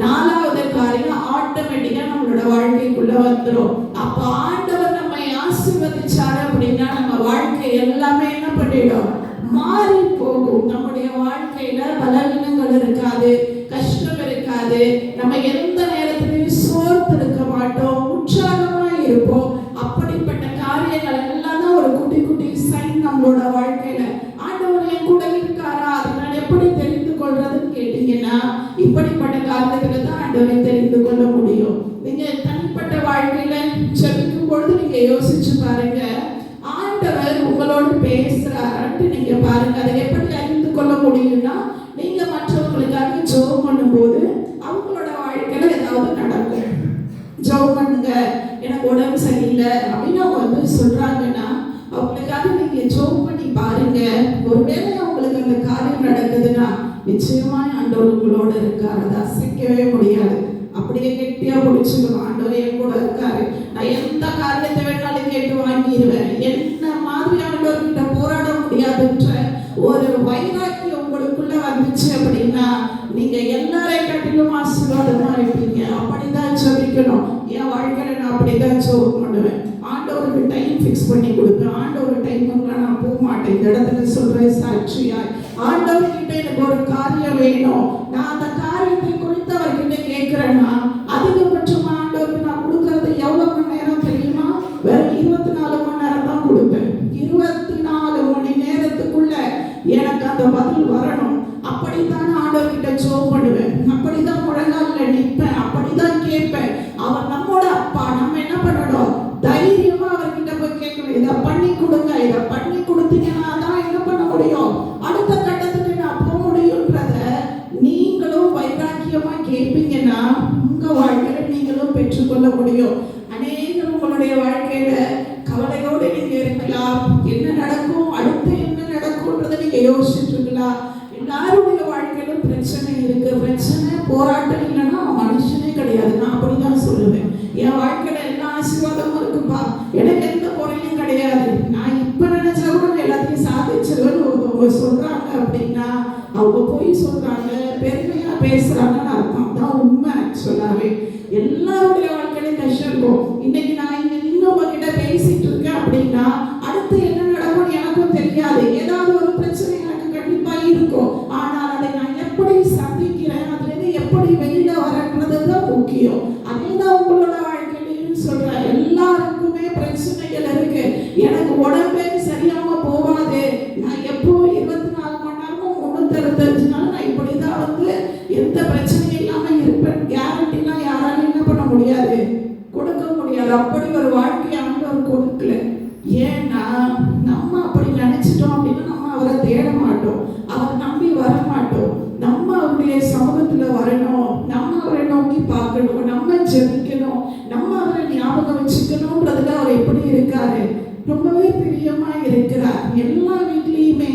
4வது காரியம் ஆட்டோமேட்டிக்கா நம்மளோட வாழ்க்கைக்குள்ள வந்துடும். அப்ப ஆண்டவர் நம்மை ஆசீர்வதிச்சாரு அப்படின்னா நம்ம வாழ்க்கை எல்லாமே என்ன பண்ணிடும்? மாறி போகும். நம்முடைய வாழ்க்கையில பலவீனங்கள் இருக்காது, கஷ்டம் இருக்காது, நம்ம எந்த நேரத்திலையும் சோர்ந்து இருக்க மாட்டோம், உற்சாகமா இருப்போம். அப்படிப்பட்ட காரியங்கள் எல்லாம் தான் ஒரு குட்டி குட்டி சைன் நம்மளோட வாழ்க்கையில. ஆண்டவர் என் கூட இருக்காரா? அதை நான் எப்படி தெரிந்து கொள்றதுன்னு கேட்டீங்கன்னா இப்படிப்பட்ட காரியத்துல தான் ஆண்டவரை தெரிந்து கொள்ள முடியும். நீங்க தனிப்பட்ட வாழ்க்கையில ஜெபிக்கும் பொழுது நீங்க யோசிச்சு பாருங்க, ஆண்டவர் உங்களோடு பேசுறாருன்னு நீங்க பாருங்க. அதை எப்படி அறிந்து கொள்ள முடியும்னா, நீங்க மற்றவங்களுக்காக ஜெபம் பண்ணும்போது அவங்களோட வாழ்க்கையில ஏதாவது நடக்கும். ஜெபம் பண்ணுங்க, எனக்கு உடம்பு சரியில்லை அப்படின்னு அவங்க சொல்றாங்கன்னா அவங்களுக்காக நீங்க ஜெபம் பண்ணி பாருங்க. ஒருவேளை அவங்களுக்கு அந்த காரியம் நடக்குதுன்னா நிச்சயமாய் ஆண்டவர் உங்களோட இருக்காரு. அதை அசைக்கவே முடியாது. அப்படியே கெட்டியா பிடிச்சுக்கணும். ஆண்டவர் என் கூட இருக்காரு, நான் எந்த காரியத்தை வேணாலும் கேட்டு வாங்கிடுவேன். என்ன மாதிரி ஆண்டவர்கிட்ட போராட முடியாதுன்ற ஒரு வைராக்கியம் உங்களுக்குள்ள வந்துச்சு அப்படின்னா நீங்க எல்லாரை காட்டிலும் ஆசீர்வாதமா இருப்பீங்க. அப்படிதான் ஜெபிக்கணும். என் வாழ்க்கையில நான் அப்படிதான் ஜெபம் பண்ணுவேன். ஆண்டவருக்கு டைம் ஃபிக்ஸ் பண்ணி கொடுப்பேன். ஆண்டவர் டைமுக்குலாம் நான் போக மாட்டேன். இந்த இடத்துல சொல்றேன் சாட்சியாய், ஆண்டவர்கிட்ட எனக்கு ஒரு காரியம் வேணும், நான் அந்த காரியத்தை குறித்து அவர்கிட்ட கேட்கிறேன்னா அதிகபட்சமா ஆண்டவருக்கு நான் கொடுக்கறது எவ்வளவு மணி நேரம் தெரியுமா? வெறும் 24 மணி நேரம் தான் கொடுப்பேன். 24 மணி நேரத்துக்குள்ள எனக்கு அந்த பதில் வரணும். அப்படித்தான் ஆண்டவர்கிட்ட ஜெபம் பண்ணுவேன். அப்படிதான் முழங்கால நிற்பேன். அப்படிதான் கேட்பேன். அவர் நம்மோட அப்பா. நம்ம என்ன பண்ணணும்? தைரியமா அவர்கிட்ட போய் கேட்கணும். இதை பண்ணி கொடுங்க, இதை பண்ணி கொடுத்தீங்கன்னா தான் என்ன பண்ண முடியும்? அடுத்த கட்டத்துக்கு நான் போக முடியும்ன்றத நீங்களும் வைராக்கியமா கேட்பீங்கன்னா உங்க வாழ்க்கையில நீங்களும் பெற்றுக்கொள்ள முடியும். அநேகம் உங்களுடைய வாழ்க்கையில கவலையோடு நீங்க இருக்கலாம். என்ன நடக்கும், அடுத்து என்ன நடக்கும்ன்றதை நீங்க யோசிச்சுட்டு இருக்கலாம். எல்லாருடைய வாழ்க்கையிலும் பிரச்சனை இருக்கு. பிரச்சனை போராட்டம் இல்லைன்னா மனுஷனே கிடையாது. நான் அப்படிதான் சொல்லுவேன். என் வாழ்க்கையில எல்லா ஆசீர்வாதமும் இருக்குப்பா, எனக்கு எந்த குறையும் கிடையாது, நான் இப்ப நினைச்சா கூட எல்லாத்தையும் சாதிச்சிருவேன்னு ஒருத்தவங்க சொல்றாங்க அப்படின்னா அவங்க போய் சொல்றாங்க, பெருமையா பேசுறாங்கன்னு அர்த்தம். தான் உண்மை. ஆக்சுவலாவே எல்லாருடைய வாழ்க்கையிலும் கஷ்டம் இருக்கும். இன்னைக்கு நான் இங்க நின்று உங்ககிட்ட பேசிட்டு இருக்கேன் அப்படின்னா அடுத்து என்ன நடக்கும்னு எனக்கும் தெரியாது. ஏதாவது ஒரு பிரச்சனை எனக்கு கண்டிப்பா இருக்கும். ஆனால் அதை நான் எப்படி சந்திக்கிறேன், அதுல இருந்து எப்படி வெளியில வரன்றதுதான் முக்கியம். அதேதான் உங்களோட வாழ்க்கையிலும் சொல்றேன். எல்லாருக்குமே பிரச்சனைகள் இருக்கு. எனக்கு உடம்பே சரியாம போவாது, நான் எப்போ 24 மணி நேரமும் 365 நாள் நான் இப்படிதான் எந்த பிரச்சனையும் இல்லாம இருப்பேன் கேரண்டிலாம் யாராலும் என்ன பண்ண முடியாது, கொடுக்க முடியாது. அப்படி ஒரு வாழ்க்கையை ஆண்டவர் கொடுக்கல. ஏன்னா நம்ம அப்படி நினைச்சிட்டோம் அப்படின்னா நம்ம அவரை தேட மாட்டோம், அவரை நம்பி வர மாட்டோம். நம்ம அவருடைய சமூகத்துல வரணும், நம்ம அவரை நோக்கி பார்க்கணும், நம்ம ஜெபிக்கணும், நம்ம அவரை ஞாபகம் வச்சுக்கணும்ன்றதுல அவர் எப்படி இருக்காரு? ரொம்பவே பிரியமா இருக்கிறார். எல்லா வீட்லயுமே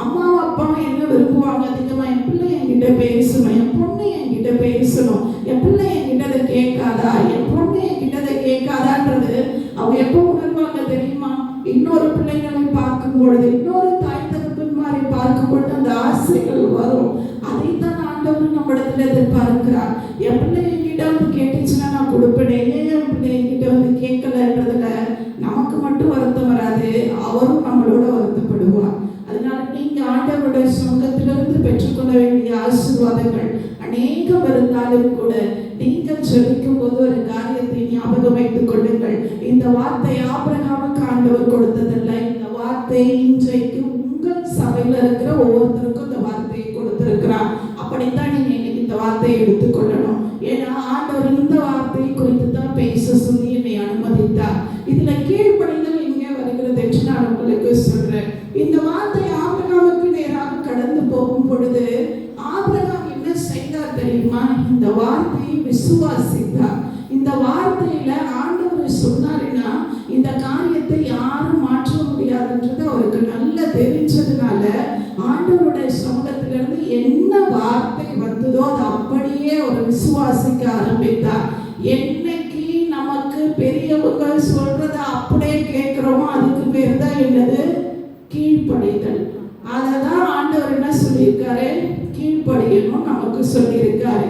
அம்மா அப்பா என்ன விரும்புவாங்க அதிகமா? என் பிள்ளை என்கிட்ட பேசணும், என் பொண்ணு என்கிட்ட பேசணும், என் பிள்ளை என்கிட்ட அதை கேட்காதா, என் பொண்ணு என்கிட்ட அதை கேட்காதான்றது அவங்க எப்போ உணர்வாங்க தெரியுமா? இன்னொரு பிள்ளைகளை பார்க்கும் பொழுது, இன்னொரு தாய் தகப்பன்மாரை பார்க்கும் பொழுது அந்த ஆசைகள் வரும். அதைத்தான் ஆண்டவர் நம்மிடத்துல எதிர்பார்க்கிறார். என் பிள்ளை என்கிட்ட கேட்டுச்சுன்னா நான் கொடுப்பேன், என் பிள்ளை என்கிட்ட கேட்கலன்றதுல நமக்கு மட்டும் வருத்தம் வராது, அவரும் நம்மளோட வருத்தப்படுவார். அதனால நீங்க ஆண்டவருடைய சொந்தத்திலிருந்து பெற்றுக்கொள்ள வேண்டிய ஆசீர்வாதங்கள் அநேகம் இருந்தாலும் கூட நீங்கள் ஜெபிக்கும் போது ஒரு காரியத்தை ஞாபகம் வைத்துக் கொள்ளுங்கள். இந்த வார்த்தை ஆபிரகாமுக்கு ஆண்டவர் கொடுத்ததல்ல. இந்த வார்த்தை இன்றைக்கு உங்கள் சபையில இருக்கிற ஒவ்வொருத்தருக்கும் இந்த வார்த்தையை கொடுத்திருக்கிறார். அப்படித்தான் நீங்க இன்னைக்கு இந்த வார்த்தையை எடுத்துக்கொள்ளணும். ஏன்னா ஆண்டவர் இந்த வார்த்தையை குறித்து தான் கீழ்ப்படிதல் எங்கே வருகிறது என்று நான் உங்களுக்கு சொல்றேன். இந்த வார்த்தை ஆபிரகாமுக்கு நேராக கடந்து போகும் பொழுது ஆபிரகாம் என்ன செய்தார் தெரியுமா? இந்த வார்த்தையை விசுவாசித்தார். இந்த வார்த்தையில ஆண்டவர் சொன்னாருன்னா இந்த காரியத்தை யாரும் மாற்ற முடியாதுன்றது அவருக்கு நல்ல தெரிஞ்சதுனால ஆண்டவருடைய சமூகத்திலிருந்து என்ன வார்த்தை வந்ததோ அது அப்படியே ஒரு விசுவாசிக்க ஆரம்பித்தார். என்னைக்கு நமக்கு பெரியவங்க சொல்றத அப்படியே கேட்கிறோமோ அதுக்கு பேர் தான் என்னது? கீழ்ப்படிதல். அததான் ஆண்டவர் என்ன சொல்லியிருக்காரு? கீழ்ப்படியணும் நமக்கு சொல்லியிருக்காரு.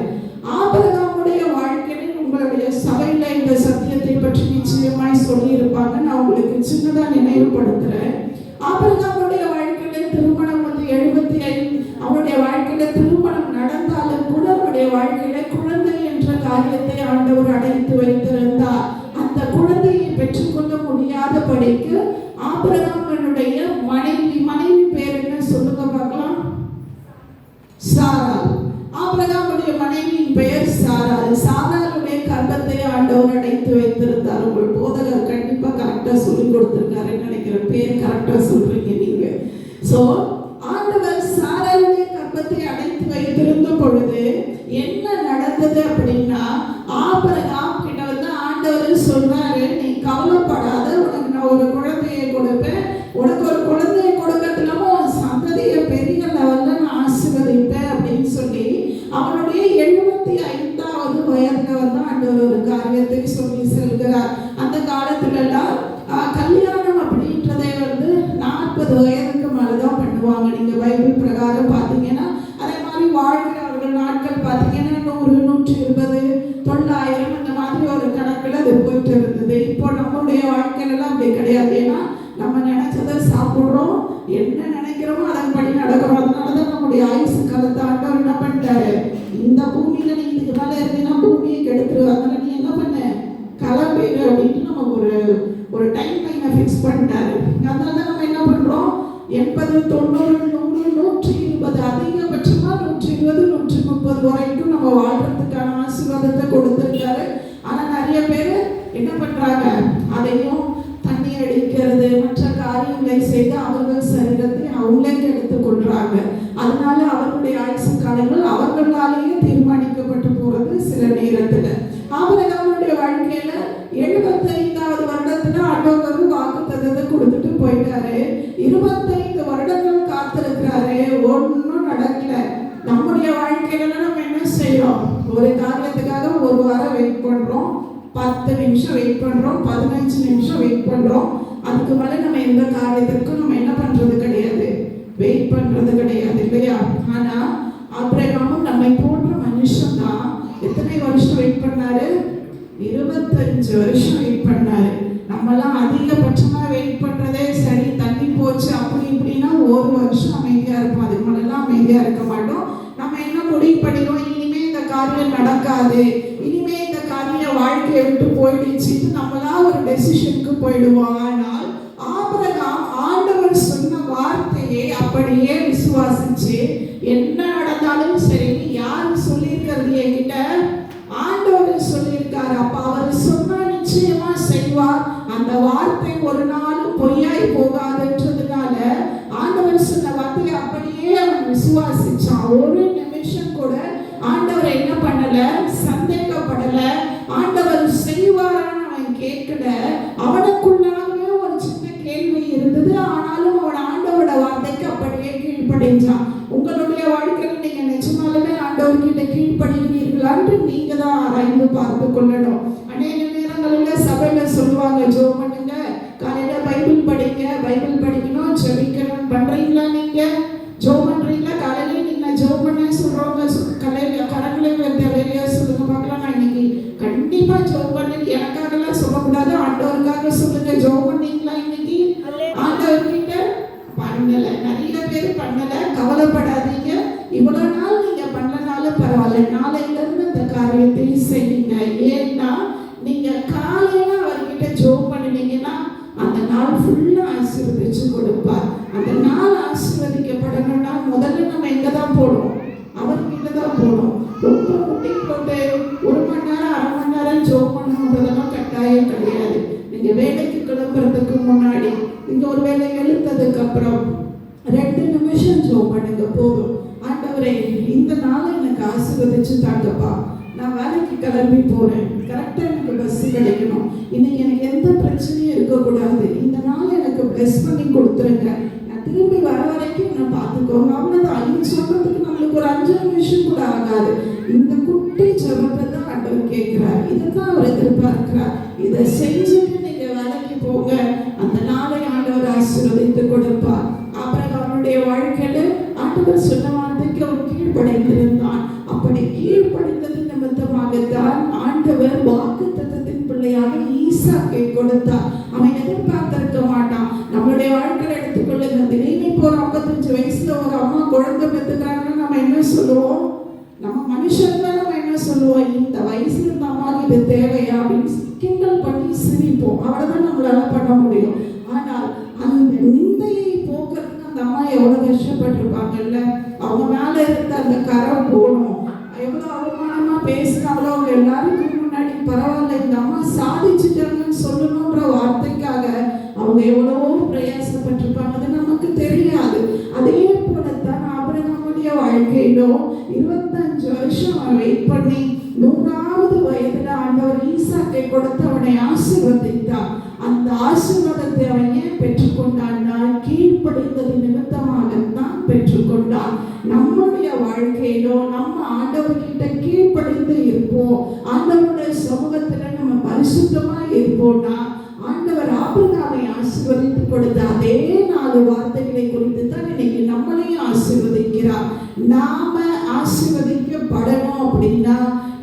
ஆபிரகாமுடைய வாழ்க்கையில் உங்களுடைய சபையில இந்த சத்தியத்தை பற்றி நிச்சயமாய் சொல்லி இருப்பாங்க. நான் உங்களுக்கு சின்னதா நினைவுபடுத்துறேன். ஆபிரகாமுடைய வாழ்க்கையில திருமணம் 75, அவருடைய வாழ்க்கையில திருமணம் நடந்தாலும் கூட அவருடைய வாழ்க்கையில குழந்தை என்ற காரியத்தை ஆண்டவர் அடைத்து வைத்திருந்தார். அந்த குழந்தையை பெற்றுக்கொள்ள முடியாதபடிக்கு ஆபிரகாமுடைய மனைவி பேர் என்ன சொல்லுங்க பார்க்கலாம்? சாராள். ஆபிரகாமுடைய மனைவியின் பெயர் சாராள். சாராளுடைய கர்ப்பத்தை ஆண்டவர் அடைத்து வைத்திருந்தார். உங்கள் போதகர் கண்டிப்பா கரெக்டா சொல்லி கொடுத்திருக்காருன்னு நினைக்கிறேன். பேர் கரெக்டா சொல்றீங்க நீங்க. சோ ஆண்டவர் சாராளுடைய கர்ப்பத்தை அடைத்து வைத்திருந்த பொழுது என்ன நடந்தது அப்படின்னா, ஆபிரகாம் கிட்ட வந்து ஆண்டவர் சொல்றாரு, நீ கவலைப்படாத, உனக்கு நான் ஒரு குழந்தையை கொடுப்பேன். உனக்கு ஒரு குழந்தையை கொடுக்கறதுல உன் சந்ததியை பெரிய லெவல்ல நான் ஆசீர்வதிப்பேன் அப்படின்னு சொல்லி அவனுடைய 75வது வயதுல வந்து ஆண்டவர் ஒரு காரியத்தை சொல்லி செல்கிறார். அந்த காலத்துல எல்லாம் கல்யாணம் அப்படின்றதே வந்து 40 வயதுக்கு மேலதான் பண்ணுவாங்க. நீங்க பைபிள் பிரகாரம் பாத்தீங்கன்னா அதே மாதிரி வாழ்கிறவர்கள் நாட்கள் பாத்தீங்கன்னா 100, 120, 900 அந்த மாதிரி ஒரு கணக்குல அது போயிட்டு இருந்தது. இப்போ நம்மளுடைய வாழ்க்கையில எல்லாம் அப்படி கிடையாது. ஏன்னா நம்ம நினைச்சதை சாப்பிடுறோம், என்ன நினைக்கிறோமோ அதன்படி நடக்கிறோம். அதனாலதான் நம்முடைய ஆயுசு காலத்தை ஆண்டவர் என்ன பண்ணிட்டாரு? இந்த பூமியில நீ இதுக்கு மேல இருந்தீங்கன்னா பூமியை கெடுத்துருவாங்க, அதனால நீ என்ன பண்ண, கிளம்பிடு அப்படின்ட்டு நமக்கு ஒரு டைம் லைனை ஃபிக்ஸ் பண்ணிட்டாரு. அதனால நம்ம என்ன பண்றோம்? 80, 90, 100, 120, அதிகபட்சமா 120, 130 வரைக்கும் நம்ம வாழ்றதுக்கான ஆசீர்வாதத்தை கொடுத்திருக்காரு. ஆனா நிறைய பேர் என்ன பண்றாங்க? அதையும் தண்ணி அடிக்கிறது, மற்ற காரியங்களை செய்து அவர்கள் சரீரத்தை அவங்களே எடுத்துக் கொள்றாங்க. அதனால அவர்களுடைய ஆயுசு காலங்கள் அவர்களாலேயே தீர்மானிக்கப்பட்டு போறது சில நேரத்துல. ஆபிரகாமுடைய வாழ்க்கையில 75வது வருடத்துல ஆண்டவர் வாக்குத்தத்தத்தை கொடுத்துட்டு போயிட்டாரு. 25 வருடங்கள் காத்திருக்கிறாரு, ஒன்னும் நடக்கல. நம்முடைய வாழ்க்கையில நம்ம என்ன செய்யறோம்? ஒரு காரியத்துக்காக ஒரு வாரம் வெயிட் பண்றோம், 10 நிமிஷம் வெயிட் பண்றோம், 15 நிமிஷம் வெயிட் பண்றோம். அதுக்கு மேல நம்ம எந்த காரியத்திற்கும் நம்ம என்ன பண்றது கிடையாது, வெயிட் பண்றது கிடையாது, இல்லையா? ஆனா ஆபிரகாமும் நம்மை போன்ற மனுஷன் தான். எத்தனை வருஷம் வெயிட் பண்ணாரு? 25 வருஷம் வெயிட் பண்ணாரு. நம்மலாம் அதிகபட்சமா வெயிட் பண்றதே சரி, தண்ணி போச்சு அப்படி இப்படின்னா 1 வருஷம் அமைதியா இருப்போம். அதுக்கு மேலாம் அமைதியா இருக்க மாட்டோம். நம்ம என்ன முடிவு பண்ணிடுவோம்? இனிமே இந்த காரியம் நடக்காது, இனிமே இந்த காரியம் வாழ்க்கையை விட்டு போயிடுச்சு, நம்மளா ஒரு டெசிஷனுக்கு போயிடுவோம். ஆனால் ஆபிரகாம் ஆண்டவர் சொன்ன வார்த்தையை அப்படியே விசுவாசிச்சு என்ன நடந்தாலும் சரி, யாரு சொல்லியிருக்கிறது என்கிட்ட? ஆண்டவர் சொல்லியிருக்காரு. அப்ப அவர் சொன்னா நிச்சயமா செய்வார். அந்த வார்த்தை ஒரு நாளும் பொய்யாய் போகாதுன்றதுனால ஆண்டவர் சொன்ன வார்த்தையை அப்படியே அவன் விசுவாசிச்சான். ஒரு நிமிஷம் கூட ஆண்டவர் என்ன பண்ணல, சந்தேகப்படல. ஆண்டவர் செய்வாரான்னு அவன் கேட்கல. அவனுக்குள்ளாகவே ஒரு சின்ன கேள்வி இருந்தது. ஆனாலும் அவன் ஆண்டவரோட வார்த்தைக்கு அப்படியே கீழ்ப்படிஞ்சான். உங்களுடைய வாழ்க்கையில் நீங்க நிஜமாலுமே ஆண்டவர்கிட்ட கீழ்ப்படுகிறீர்களான்னு நீங்க தான் ஆராய்ந்து பார்த்து கொள்ளணும். அநேக நேரங்களில் சபையில சொல்லுவாங்க, ஜெபம் பண்ணுங்க, காலையில பைபிள் படிங்க, பைபிள் படிக்கணும், ஜெபிக்கணும். பண்றீங்களா? நீங்க ஜெபம் பண்றீங்களா? காலையில நீங்க ஜெபம் பண்ண சொல்றவங்க காலையில கடவுளை வேலையா சொல்லுங்க பார்க்கலாம். நான் இன்னைக்கு கண்டிப்பா ஜெபம் பண்ணு, எனக்காகலாம் சொல்லக்கூடாது, ஆண்டவருக்காக சொல்லுங்க. ஜெபம் பண்ணீங்களா இன்னைக்கு? ஆண்டவர்கிட்ட பண்ணல. நிறைய பேர் பண்ணல. கவலைப்படாதீங்க. இவ்வளவு நாள் நீங்க பண்ணனாலும் பரவாயில்ல, நாளையில இருந்து இந்த காரியத்தை செய்யுங்க. ஏன்னா நீங்க காலையில அவர்கிட்ட ஜெபம் பண்ணுனீங்கன்னா அந்த நாள் ஃபுல்லா ஆசீர்வதிச்சு கொடுப்பார். அந்த நாள் ஆசீர்வதிக்கப்படணும்னா முதல்ல நம்ம எங்க தான் போடும்? அவர்கிட்ட தான் போடும். ரொம்ப முட்டி போட்டு 1 மணி நேரம் 1/2 மணி நேரம் ஜெபம் பண்ணணுன்றதெல்லாம் கட்டாயம் கிடையாது. நீங்க வேலைக்கு கிளம்பி கிளம்புறதுக்கு முன்னாடி இந்த ஒரு வேலை எழுத்ததுக்கு அப்புறம் 2 நிமிஷம் ஜெபம் பண்ணுங்க போதும். ஆண்டவரே, இந்த நாளை எனக்கு ஆசீர்வதிச்சு தாங்கப்பா. நான் வேலைக்கு கிளம்பி போறேன், கரெக்டா எனக்கு பஸ் கிடைக்கணும், இன்னைக்கு எனக்கு எந்த பிரச்சனையும் இருக்கக்கூடாது, இந்த நாள் எனக்கு பிளஸ் பண்ணி கொடுத்துருங்க, நான் திரும்பி வர வரைக்கும் நான் பார்த்துக்கோங்க. அவ்வளவுதான். இது சொல்றதுக்கு நம்மளுக்கு ஒரு 5 நிமிஷம் கூட ஆகாது. இந்த குட்டி ஜெபத்தை தான் ஆண்டவர் கேட்கிறார், இதைத்தான் அவர் எதிர்பார்க்கிறார். இதை செஞ்சுட்டு நீங்க வேலைக்கு போங்க, அந்த நாளை ஆண்டவர் ஆசீர்வதித்து கொடுப்பார். ஆபிரகாமுடைய வாழ்க்கையில ஆண்டவர் சொன்ன வார்த்தைக்கு அவன் கீழ்ப்படைந்திருந்தான். அப்படி கீழ்ப்படைந்தது நிமித்தமாகத்தான் ஆண்டவர் வாக்குத்தத்தத்தின் பிள்ளையாக ஈசாக்கை கொடுத்தார். அவன் எதிர்பார்த்திருக்க மாட்டான். நம்மளுடைய வாழ்க்கையில எடுத்துக்கொள்ளுங்க, திடீர்னு இப்போ ஒரு 55 வயசுல ஒரு அம்மா குழந்தை பெற்றுக்கிறாங்கன்னு நம்ம என்ன சொல்லுவோம்? நம்ம மனுஷன் தான் நம்ம என்ன சொல்லுவோம்? இந்த வயசுல இந்த அம்மாவுக்கு இது தேவையா அப்படின்னு கிண்டல் பண்ணி சிரிப்போம். அவ்வளவுதான் நம்மளால பண்ண முடியும். ஆனால் அந்த நிந்தையை போக்குறதுக்கு அந்த அம்மா எவ்வளவு கஷ்டப்பட்டிருப்பாங்கல்ல. அவங்க மேல இருந்த அந்த கரம் போகணும், எவ்வளவு அவமானமா பேசினாங்களோ அவங்க எல்லாருக்கும் முன்னாடி பரவாயில்ல இந்த அம்மா சாதிச்சுட்டாங்கன்னு சொல்லணும்ன்ற வார்த்தைக்காக அவங்க எவ்வளவோ பிரயாசப்பட்டிருப்பாங்க. அது நமக்கு தெரியாது. அதே போலத்தான் ஆபிரகாமுடைய வாழ்க்கையிலும் 25 வருஷம் அவன் வெயிட் பண்ணி 100வது வயதுல ஆண்டவர் ஈசாக்கை கொடுத்து அவனை ஆசீர்வதித்தார். அந்த ஆசீர்வாதத்தை அவன் ஏன் பெற்றுக்கொண்டான்னா கீழ்ப்படிந்தது நிமித்தமாகத்தான் பெற்றுக்கொண்டான். நம்முடைய வாழ்க்கையிலோ நம்ம ஆண்டவர்கிட்ட கீழ்ப்படிந்து இருப்போம், ஆண்டவருடைய சமூகத்துல நம்ம பரிசுத்தமா இருப்போம்னா ஆண்டவர் ஆபிரகாமை ஆசீர்வதித்து கொடுத்த அதே 4 வார்த்தைகளை குறித்து தான் இன்னைக்கு நம்மளையும் ஆசீர்வதிக்கிறார். நாம ஆசீர்வதிக்கப்படணும் அப்படின்னா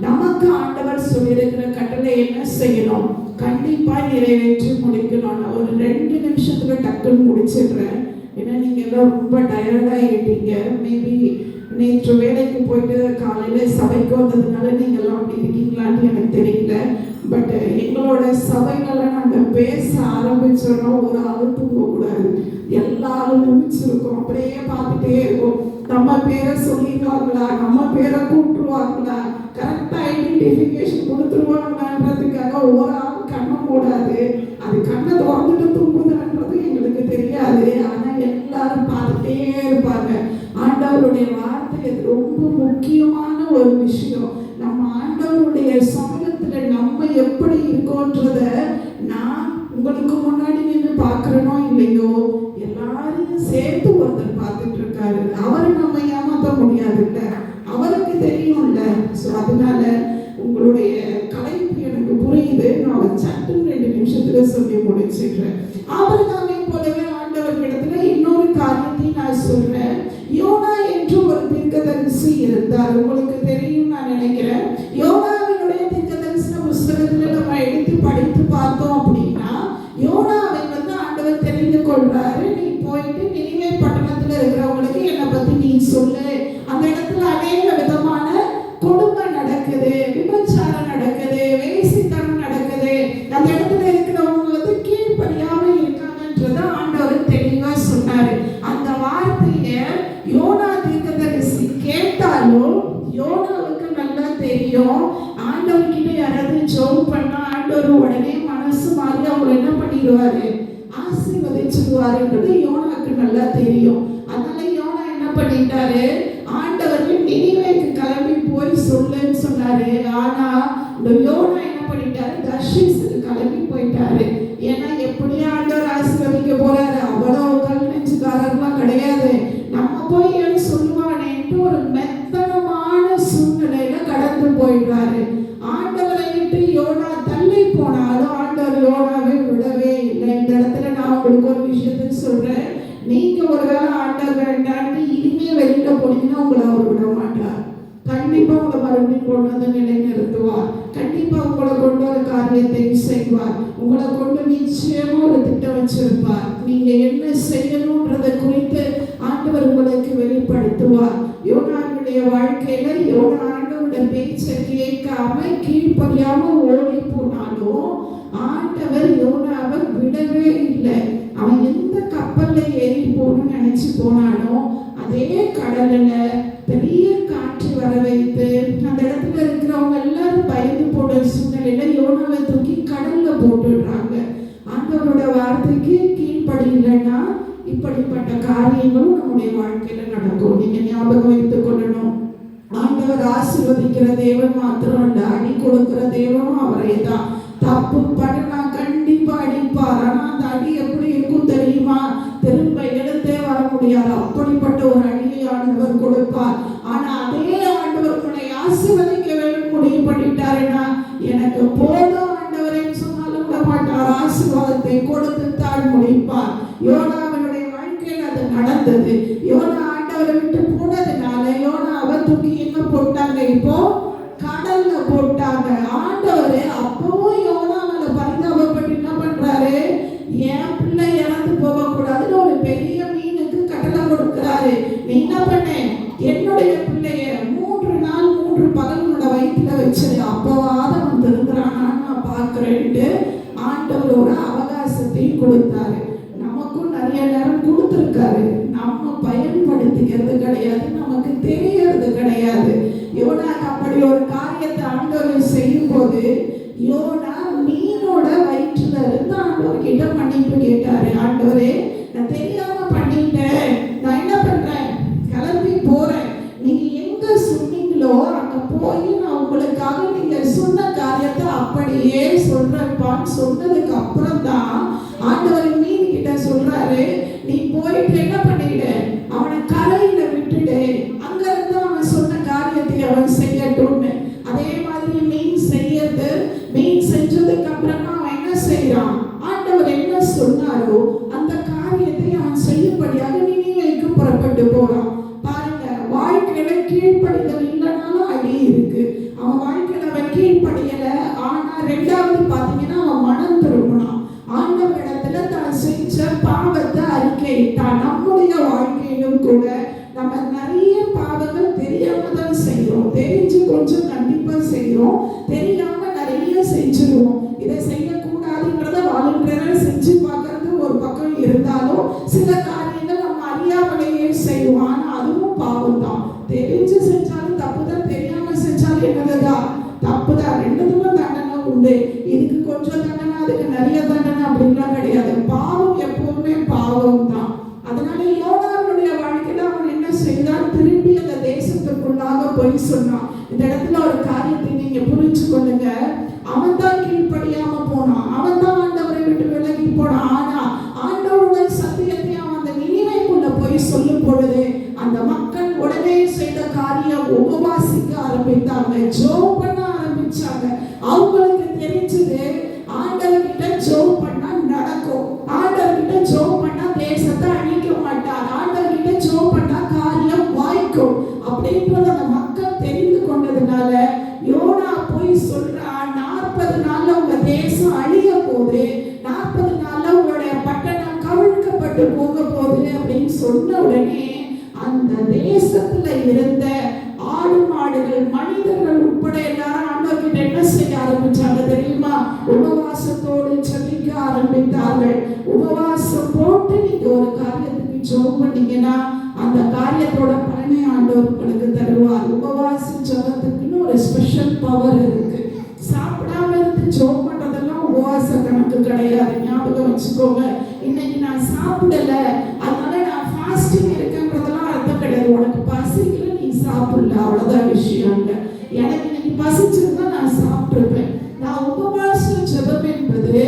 நமக்கு ஆண்டவர் சொல்லியிருக்கிற கட்டளை என்ன செய்யணும்? கண்டிப்பா நிறைவேற்றி முடிக்கணும். நான் ஒரு 2 நிமிஷத்துல டக்குன்னு முடிச்சிடுறேன். ஏன்னா நீங்க எல்லாம் ரொம்ப டயர்டாகிட்டீங்க. மேபி நேற்று வேலைக்கு போயிட்டு காலையில சபைக்கு வந்ததுனால நீங்க எல்லாம் அப்படி இருக்கீங்களான்னு எனக்கு தெரியல. பட் எங்களோட சபைகளை நாங்க பேச ஆரம்பிச்சோம்னா ஒரு ஆள் தூங்கக்கூடாது, எல்லாரும் முடிச்சிருக்கோம். அப்படியே பார்த்துட்டே இருக்கும். நம்ம பேரை சொல்லிடுவாங்களா, நம்ம பேரை கூப்பிட்டுருவாங்களா, கரெக்டா ஐடென்டிஃபிகேஷன் கொடுத்துருவாங்கன்றதுக்காக ஒரு ஆள் கண்ணை மூடாது. அது கண்ணை திறந்துட்டு தூங்குதுன்றது எங்களுக்கு தெரியாது. ஆனா எல்லாரும் பார்த்துட்டே இருப்பாங்க. ஆண்டவருடைய வார்த்தை அது ரொம்ப முக்கியமான ஒரு விஷயம். நம்ம ஆண்டவருடைய சமூகத்துல நம்ம எப்படி இருக்கோன்றத நான் உங்களுக்கு முன்னாடி நின்று பார்க்கறனோ இல்லையோ, எல்லாரையும் சேர்த்து ஒருத்தர் பார்த்துட்டு இருக்காரு. அவரை நம்ம ஏமாற்ற முடியாதுல்ல, அவருக்கு தெரியும்ல. ஸோ அதனால உங்களுடைய கலைப்பு எனக்கு புரியுது. நான் ஒரு சட்டுன்னு 2 நிமிஷத்துல சொல்லி முடிச்சிடுறேன். ஆபிரகாமை போலவே ஆண்டவர்களிடத்துல இன்னொரு காரியத்தை நான் சொல்றேன். யோனா என்று ஒரு தீர்க்கதரிசி இருந்தார். உங்களுக்கு தெரியும் நான் நினைக்கிறேன். யோனாவினுடைய தீர்க்கதரிசன புஸ்தகத்துல நம்ம எடுத்து படித்து பார்த்தோம் அப்படின்னா யோனாவை ஆண்டவர் தெரிந்து கொள்றாரு. நீ போயிட்டு நினிவே பட்டணத்துல இருக்கிறவங்களுக்கு என்னை பத்தி நீ சொல்லு. அந்த இடத்துல அநேக விதமான கொடுமை நடக்குது, விபச்சாரம் நடக்குது, வேசித்தனம் நடக்குது, அந்த இடத்துல இருக்கிறவங்க கீழ்ப்படியாம இருக்காங்கன்றத ஆண்டவர் தெளிவா சொன்னாரு. அந்த வார்த்தைய யோனா தீர்க்கதரிசி கேட்டாலும் யோனாவுக்கு நல்லா தெரியும். ஆண்டவர்கிட்ட யாராவது ஜெபம் பண்ணா ஆண்டவர் உடனே மனசு மாறி அவங்க என்ன பண்ணிடுவாரு? ஆசீர்வதிச்சுடுவாருன்றது யோனாவுக்கு நல்லா தெரியும். அதனால யோனா என்ன பண்ணிட்டாரு? ஆண்டவருக்கு நினிவேக்கு கிளம்பி போய் சொல்லுன்னு சொன்னாரு. ஆனா இந்த யோனா என்ன பண்ணிட்டாரு? தர்ஷீஸுக்கு கிளம்பி போயிட்டாரு. ஏன்னா எப்படியும் ஆண்டவர் ஆசீர்வதிக்க போறாரு, அவ்வளவு கல் நெஞ்சுக்காரர்லாம் கிடையாது. நம்ம போய் ஏன்னு சொல்லுவானேன்ட்டு ஒரு மெத்தனமான சூழ்நிலையில கடந்து போயிடுறாரு. ஆண்டவரை விட்டு யோனா தள்ளி போனாலும் ஆண்டவர் யோனாவை விடவே இல்லை. இந்த இடத்துல நான் உங்களுக்கு ஒரு விஷயத்த சொல்றேன். நீங்க ஒருவேளை ஆண்டவர் வேண்டான்னு இனிமே வெளியில போனீங்கன்னா உங்களை அவர் விட மாட்டார். கண்டிப்பா உங்களை மறுபடியும் கொண்டு வந்து நிலைநிறுத்துவார். கண்டிப்பா உங்களை கொண்டு ஒரு காரியத்தை செய்வார். உங்களை கொண்டு நிச்சயமா ஒரு திட்டம் வச்சிருப்பார். நீங்க என்ன செய்யணும்ன்றதை குறித்து ஆண்டவர் உங்களுக்கு வெளிப்படுத்துவார். யோனாவுடைய வாழ்க்கையில யோனா ஆண்டவருடைய பேச்சை கேட்காம கீழ்ப்படியாம ஓடி போனாலும் ஆண்டவர் யோனாவை விடவே இல்லை. அவன் எந்த கப்பல்ல ஏறி போகணும்னு நினைச்சு போனானோ அதே கடல்ல பெரிய காற்று வர வைத்து அந்த இடத்துல இருக்கிறவங்க எல்லாரும் பயந்து போன சூழ்நிலையில யோனாவை தூக்கி கடல்ல போட்டுடுறாங்க. ஆண்டவரோட இப்படிப்பட்ட காரியங்களும் நம்முடைய வாழ்க்கையில நடக்கும். நீங்க ஞாபகம் வைத்துக் கொள்ளணும். ஆண்டவர் ஆசீர்வதிக்கிற தேவன் மாத்திரம் அல்ல, அடி கொடுக்கிற தேவனும் அவரே தான். தப்பு பண்ணா கண்டிப்பா அடிப்பார். ஆனா அந்த அடி எப்படி இருக்கும் தெரியுமா? திரும்ப எடுத்தே வர முடியாது. அப்படிப்பட்ட ஒரு அடியை ஆண்டவர் கொடுப்பார். ஆனா அதே ஆண்டவர் உன்னை ஆசீர்வதிக்க வேண்டும் முடிவு பண்ணிட்டாருன்னா, எனக்கு போதும் ஆண்டவரே சொன்னாலும் விட மாட்டார். ஆசீர்வாதத்தை கொடுத்து தான் முடிப்பார். யோனாவினுடைய வாழ்க்கையில் அது நடந்தது. யோனா ஆண்டவரை விட்டு போனதுனால யோனாவை தூக்கி எங்க போட்டாங்க? இப்போ கடல்ல போட்டாங்க. ஆண்டவரே அப்பவும் யோனாவில பரிதாபப்பட்டு என்ன பண்றாரு? என் பிள்ளை இறந்து போக கூடாதுன்னு ஒரு பெரிய மீனுக்கு கட்டளை கொடுக்கிறாரு. நீ என்ன பண்ண? என்னுடைய பிள்ளைய 3 நாள் 3 பகல் உன்னோட வயிற்றுல வச்சிரு, அப்பவாத அவன் திருந்துறானான்னு நான் பாக்குறேன்ட்டு ஆண்டவரோட அவகாசத்தையும் கொடுத்தாரு. நமக்கும் நிறைய நேரம் கொடுத்துருக்காரு. நம்ம பயன்படுத்திக்கிறது கிடையாது, நமக்கு தெரியறது கிடையாது. யோனாக்கு அப்படி ஒரு காரியத்தை ஆண்டவர் செய்யும் போது யோனா மீனோட வயிற்றுல இருந்து ஆண்டவர் கிட்ட மன்னிப்பு கேட்டாரு. ஆண்டவரே, நான் தெரியாம பண்ணிட்டேன், நான் என்ன பண்றேன்? கிளம்பி போறேன். நீங்க எங்க சொன்னீங்களோ அங்க போய் நான் உங்களுக்காக நீங்க சொன்ன காரியத்தை அப்படியே சொல்றேன்பான்னு சொன்னதுக்கு அப்புறம் தான் ஆண்டவர் மீன் கிட்ட சொல்றாரு, நீ போயிட்டு என்ன பண்ணிடு, அவனை கரையில விட்டுடு, அங்க இருந்து அவன் சொன்ன காரியத்தை அவன் செய்யட்டும்னு. அதே மாதிரி மீன் செஞ்சதுக்கு அப்புறமா அவன் என்ன செய்யறான்? ஆண்டவர் என்ன சொன்னாரோ அந்த காரியத்தை அவன் செய்யும்படியாக நினைவேக்கு புறப்பட்டு போறான். பாருங்க, வாழ்க்கையில கீழ்ப்படிதல் இல்லைனாலும் அடி இருக்கு. அவன் வாழ்க்கையில அவன் கீழ்ப்படியல. ஆனா ரெண்டாவது பாத்தீங்கன்னா அவன் மனம் திரும்பினான். ஆண்டவரிடத்துல தான் செஞ்ச பாவத்தை அறிக்கையிட்டான். நம்முடைய வாழ்க்கையிலும் கூட நம்ம நிறைய பாவங்கள் தெரியாம தான் செய்யறோம். தெரிஞ்சு கொஞ்சம் கண்டிப்பா செய்யறோம், தெரியாம நிறைய செஞ்சிருவோம். இதை செய்யக்கூடாதுன்றத வாலண்டியரா செஞ்சு பார்க்கறது ஒரு பக்கம் இருந்தாலும் சில காரியங்கள் நம்ம அறியாமலேயே செய்வோம். ஆனா அதுவும் பாவம் தான். தெரிஞ்சு செஞ்சாலும் தப்புதான், தெரியாம செஞ்சாலும் என்னதுதான் தப்புதான். ரெண்டுத்துக்கும் தண்டனை உண்டு. இதுக்கு கொஞ்சம் தண்டனை, அதுக்கு நிறைய தண்டனை அப்படின்லாம் கிடையாது. பாவம் எப்பவுமே பாவம் தான். அதனால யோனாவுடைய வாழ்க்கையில அவன் என்ன செய்தான்? திரும்பி அந்த தேசத்துக்குள்ளாக போய் சொன்னான். இந்த இடத்துல ஒரு காரியத்தை நீங்க புரிஞ்சு கொள்ளுங்க. அவன் தான் கீழ்ப்படியாம போனான், அவன் தான் ஆண்டவரை விட்டு விலகி போனான். ஆனா ஆண்டவருடைய சத்தியத்தை அவன் அந்த நினைவைக்குள்ள போய் சொல்லும் பொழுது அந்த மக்கள் உடனே செய்த காரியம் உபவாசிக்க ஆரம்பித்தாங்க, ஜெபம் பண்ண ஆரம்பிச்சாங்க. அவங்களுக்கு தெரிஞ்சது ஆண்டவர்கிட்ட ஜெபம் பண்ணா நடக்கும், ஆண்டவர்கிட்ட ஜெபம் பண்ணா தேசத்தை அழிக்க மாட்டார், ஆண்டவர்கிட்ட ஜெபம் பண்ணா காரியம் வாய்க்கும் அப்படின்றது அந்த மக்கள் தெரிந்து கொண்டதுனால யோனா போய் சொல்றான், 40 நாள்ல உங்க தேசம் அழிய போகுது, 40 நாள்ல உங்களுடைய பட்டணம் கவிழ்க்கப்பட்டு போக போகுது அப்படின்னு சொன்ன உடனே அந்த தேசத்துல இருந்த ஆடு மாடுகள் மனிதர்கள் உட்பட எல்லாரும் ஆண்டவர்கிட்ட என்ன செய்ய ஆரம்பிச்சாங்க தெரியுமா? உபவாசத்தோடு ஜெபிக்க ஆரம்பித்தார்கள். உபவாசம் போட்டு நீங்க ஒரு காரியத்துக்கு ஜெபம் பண்ணீங்கன்னா அந்த காரியத்தோட பலனை ஆண்டவர் உங்களுக்கு தருவார். உபவாச ஜெபத்துக்குன்னு ஒரு ஸ்பெஷல் பவர் இருக்கு. சாப்பிடாம இருந்து ஜெபம் பண்றதெல்லாம் உபவாச கணக்கு கிடையாது. ஞாபகம் வச்சுக்கோங்க. இன்னைக்கு நான் சாப்பிடல அதனால நான் ஃபாஸ்டிங் இருக்கேன்றதெல்லாம் அர்த்தம் கிடையாது. உனக்கு பசிக்கல, நீ சாப்பிடல, அவ்வளவுதான் விஷயம். இல்லை, எனக்கு இன்னைக்கு பசிச்சிருந்தா நான் சாப்பிட்டுருப்பேன். நான் உபவாச ஜெபம் என்பது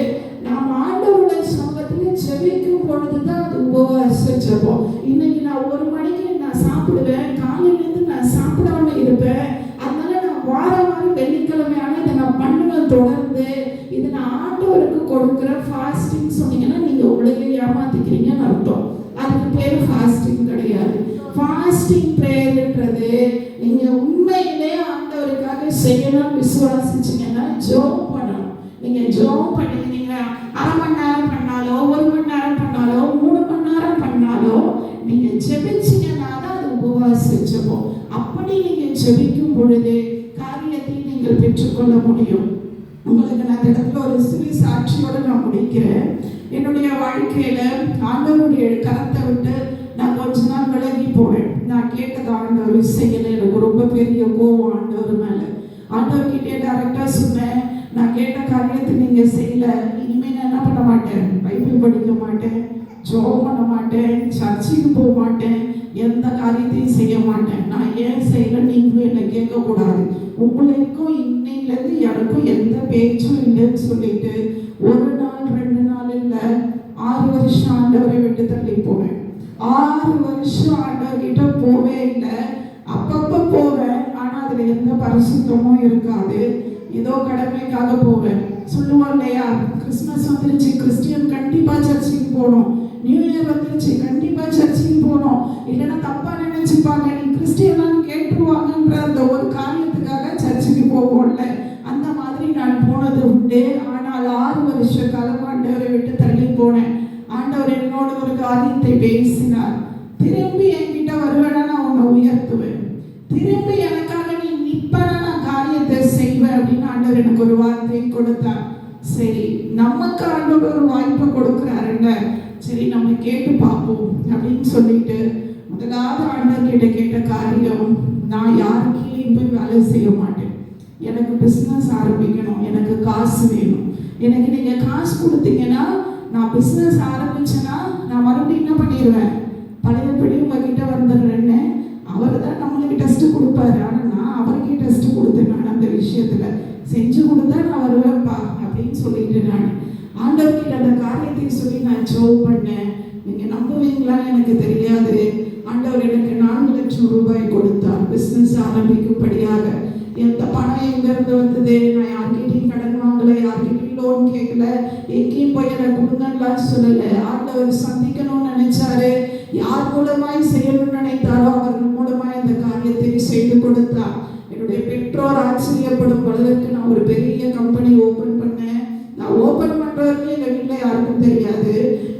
நாம் ஆண்டவருடைய சமூகத்திலே ஜெபிக்கும் பொழுதுதான் அது உபவாச ஜெபம். இன்னைக்கு நான் 1 மணிக்கு நான் சாப்பிடுவேன், காலையிலேருந்து நான் சாப்பிடாம இருப்பேன், அதனால நான் வாரம் வெள்ளிக்கிழமையான இதை நான் பண்ணுவேன் தொடர்ந்து, இது நான் ஆண்டவருக்கு கொடுக்குற ஃபாஸ்டிங் சொன்னீங்கன்னா நீங்க உலகை ஏமாத்திக்கிறீங்கன்னு அர்த்தம். அதுக்கு பேரு ஃபாஸ்டிங் கிடையாது. ஃபாஸ்டிங் பிரேயர்ன்றது நீங்க உண்மையிலே ஆண்டவருக்காக செய்யணும் விசுவாசிச்சீங்கன்னா ஜெபம் பண்ணணும். நீங்க ஜெபம் பண்ணீங்க, நீங்க 1/2 மணி நேரம் பண்ணாலோ 1 மணி நேரம் பண்ணாலோ 3 மணி நேரம் பண்ணாலோ நீங்க ஜெபிச்சீங்கன்னா தான் அது உபவாச ஜெபம். அப்படி நீங்க ஜெபிக்கும் பொழுது காரியத்தை நீங்கள் பெற்றுக்கொள்ள முடியும். உங்களுக்கு நான் இந்த இடத்துல ஒரு சிறு சாட்சியோட நான் முடிக்கிறேன். என்னுடைய வாழ்க்கையில ஆண்டவருடைய கரத்தை விட்டு நான் கொஞ்ச நாள் விலகி போனேன். நான் கேட்டது ஆண்டவர் செய்யலை. எனக்கு ரொம்ப பெரிய கோவம் ஆண்டவர் மேல. ஆண்டவர்கிட்டே டைரக்டா சொன்னேன், நான் கேட்ட காரியத்தை நீங்க செய்யல, இனிமே நான் என்ன பண்ண மாட்டேன், பைபிள் படிக்க மாட்டேன், ஜெபம் பண்ண மாட்டேன், சர்ச்சுக்கு போக மாட்டேன், எந்த காரியத்தையும் செய்ய மாட்டேன். நான் ஏன் செய்யல நீங்களும் என்னை கேட்கக்கூடாது. உங்களுக்கும் இன்னையிலேருந்து எனக்கும் எந்த பேச்சும் இல்லைன்னு சொல்லிட்டு 1 நாள் 2 நாள் இல்லை, 6 வருஷம் ஆண்டவரை விட்டு தள்ளி போவேன். 6 வருஷம் ஆண்டவர்கிட்ட போவே இல்லை. அப்பப்போ போவேன், ஆனால் அதில் எந்த பரிசுத்தமும் இருக்காது. ஏதோ கடமைக்காக போவேன். சொல்லுவோம் இல்லையா, கிறிஸ்மஸ் வந்துருச்சு, கிறிஸ்டியன் கண்டிப்பாக சர்ச்சுக்கு போகணும், நியூ இயர் வந்துருச்சு, கண்டிப்பாக சர்ச்சுக்கு போகணும், இல்லைன்னா தப்பாக நினைச்சுப்பாங்க, நீ கிறிஸ்டியனான்னு கேட்டுருவாங்கன்ற அந்த ஒரு காரியத்துக்காக சர்ச்சுக்கு போவோம்ல. அந்த மாதிரி நான் போனது உண்டு. ஆனால் 6 வருஷ காலம் ஆண்டவரை விட்டு தள்ளி போனேன். ஆண்டவர் என்னோட ஒரு காரியத்தை பேசினார். திரும்பி என்கிட்ட வருவேன்னா நான் உன்னை உயர்த்துவேன், திரும்பி எனக்காக நீ நிப்பனா நான் காரியத்தை செய்வேன் அப்படின்னு ஆண்டவர் எனக்கு ஒரு வார்த்தையை கொடுத்தார். சரி, நமக்கு ஆண்டவர் ஒரு வாய்ப்பை கொடுக்குறாருங்க, சரி நம்ம கேட்டு பார்ப்போம் அப்படின்னு சொல்லிட்டு முதலாவது ஆண்டவர்கிட்ட கேட்ட காரியம், நான் யாருக்கே போய் வேலை செய்ய மாட்டேன், எனக்கு பிஸ்னஸ் ஆரம்பிக்கணும், எனக்கு காசு வேணும், எனக்கு நீங்கள் காசு கொடுத்தீங்கன்னா நான் பிஸ்னஸ் ஆரம்பிச்சேன்னா நான் மறுபடியும் என்ன பண்ணிடுவேன், பழையபடி உங்ககிட்ட வந்துடுறேன்னு. அவர் தான் நம்மளுக்கு டெஸ்ட்டு கொடுப்பாரு, ஆனால் நான் அவருக்கே டெஸ்ட்டு கொடுத்தேன். நான் அந்த விஷயத்தில் செஞ்சு கொடுத்தா நான் வருவேன்ப்பா அப்படின்னு சொல்லிட்டு நான் ஆண்டவர்கிட்ட அந்த காரியத்தை சொல்லி நான் ஜெபம் பண்ணேன். நீங்கள் நம்புவீங்களான்னு எனக்கு தெரியாது. ஆண்டவர் எனக்கு 4 லட்சம் ரூபாய் கொடுத்தார் பிஸ்னஸ் ஆரம்பிக்கும்படியாக. எந்த பணம் எங்கேருந்து வந்தது, நான் யார்கிட்டையும் கடன் வாங்கலை, யார்கிட்டையும் லோன் கேட்கல, எங்கேயும் போய் எனக்கு கொடுங்கலாம் சொல்லலை. ஆண்டவர் சந்திக்கணும்னு நினைச்சாரு, யார் மூலமாய் செய்யணும்னு நினைத்தாரோ அவர்கள் மூலமாய் அந்த காரியத்தை செய்து கொடுத்தார். என்னுடைய பெற்றோர் ஆச்சரியப்படும் அளவுக்கு நான் ஒரு பெரிய கம்பெனி ஓப்பன் பண்ணேன். நான் ஓப்பன் பண்ணுறவரைக்கும் எங்கள் வீட்டில் யாருக்கும் தெரியாது.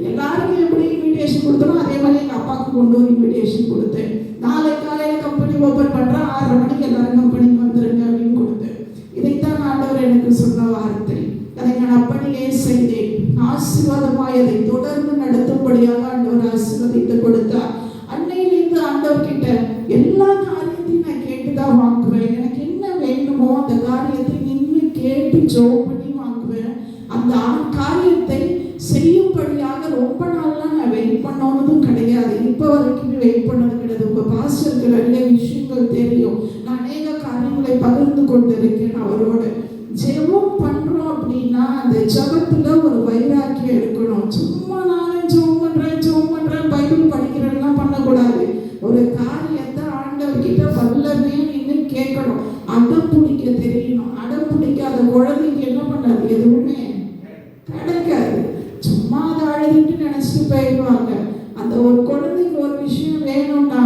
எல்லாருக்கும் எப்படி இன்விடேஷன் கொடுத்தனோ அதே மாதிரி எங்கள் அப்பாவுக்கு கொண்டு ஒரு இன்விடேஷன் கொடுத்தேன். நாளை காலையில் கம்பெனி ஓப்பன் பண்ணுறேன், 6:30 மணிக்கு எல்லாரும் கம்பெனிக்கு வந்துருங்க அப்படின்னு கொடுத்தேன். இதைத்தான் ஆண்டவர் எனக்கு சொன்ன வார்த்தை. அதை நான் அப்படியே செய்தேன். ஆசீர்வாதமாய் அதை தொடர்ந்து நடத்தும்படியாக ஆண்டவர் ஆசீர்வதித்து கொடுத்தார். அன்னையிலிருந்து ஆண்டவர்கிட்ட எல்லா காரியத்தையும் நான் கேட்டுதான் வாங்குவேன். எனக்கு என்ன வேண்டுமோ அந்த காரியத்தை நின்று கேட்டு ஜெபம் பண்ணி வாங்குவேன். அந்த காரியத்தை செய்யும்படியாக ரொம்ப நாள்லாம் நான் வெயிட் பண்ணோன்னதும் கிடையாது. இப்போ வரைக்குமே வெயிட் பண்ணது கிடையாது. உங்கள் பாஸ்டருக்கு நிறைய விஷயங்கள் தெரியும். நான் அநேக காரியங்களை பகிர்ந்து கொண்டு இருக்கேன் அவரோட. ஜெபம் பண்ணுறோம் அப்படின்னா அந்த ஜெபத்தில் ஒரு வைராக்கியம் இருக்கணும். சும்மா நானே ஜெபம் பண்ணுறேன் பைபிள் படிக்கிறேன்லாம் பண்ணக்கூடாது. ஒரு காரியத்தை ஆண்டவர்கிட்ட வல்லமே நின்று கேட்கணும். அடம் பிடிக்க தெரியணும். அடம் பிடிக்காத குழந்தைக்கு என்ன பண்ணாது, எதுவுமே கிடைக்காது. சும்மா அதை அழுதுட்டு நினைச்சிட்டு போயிடுவாங்க. அந்த ஒரு குழந்தைக்கு ஒரு விஷயம் வேணும்னா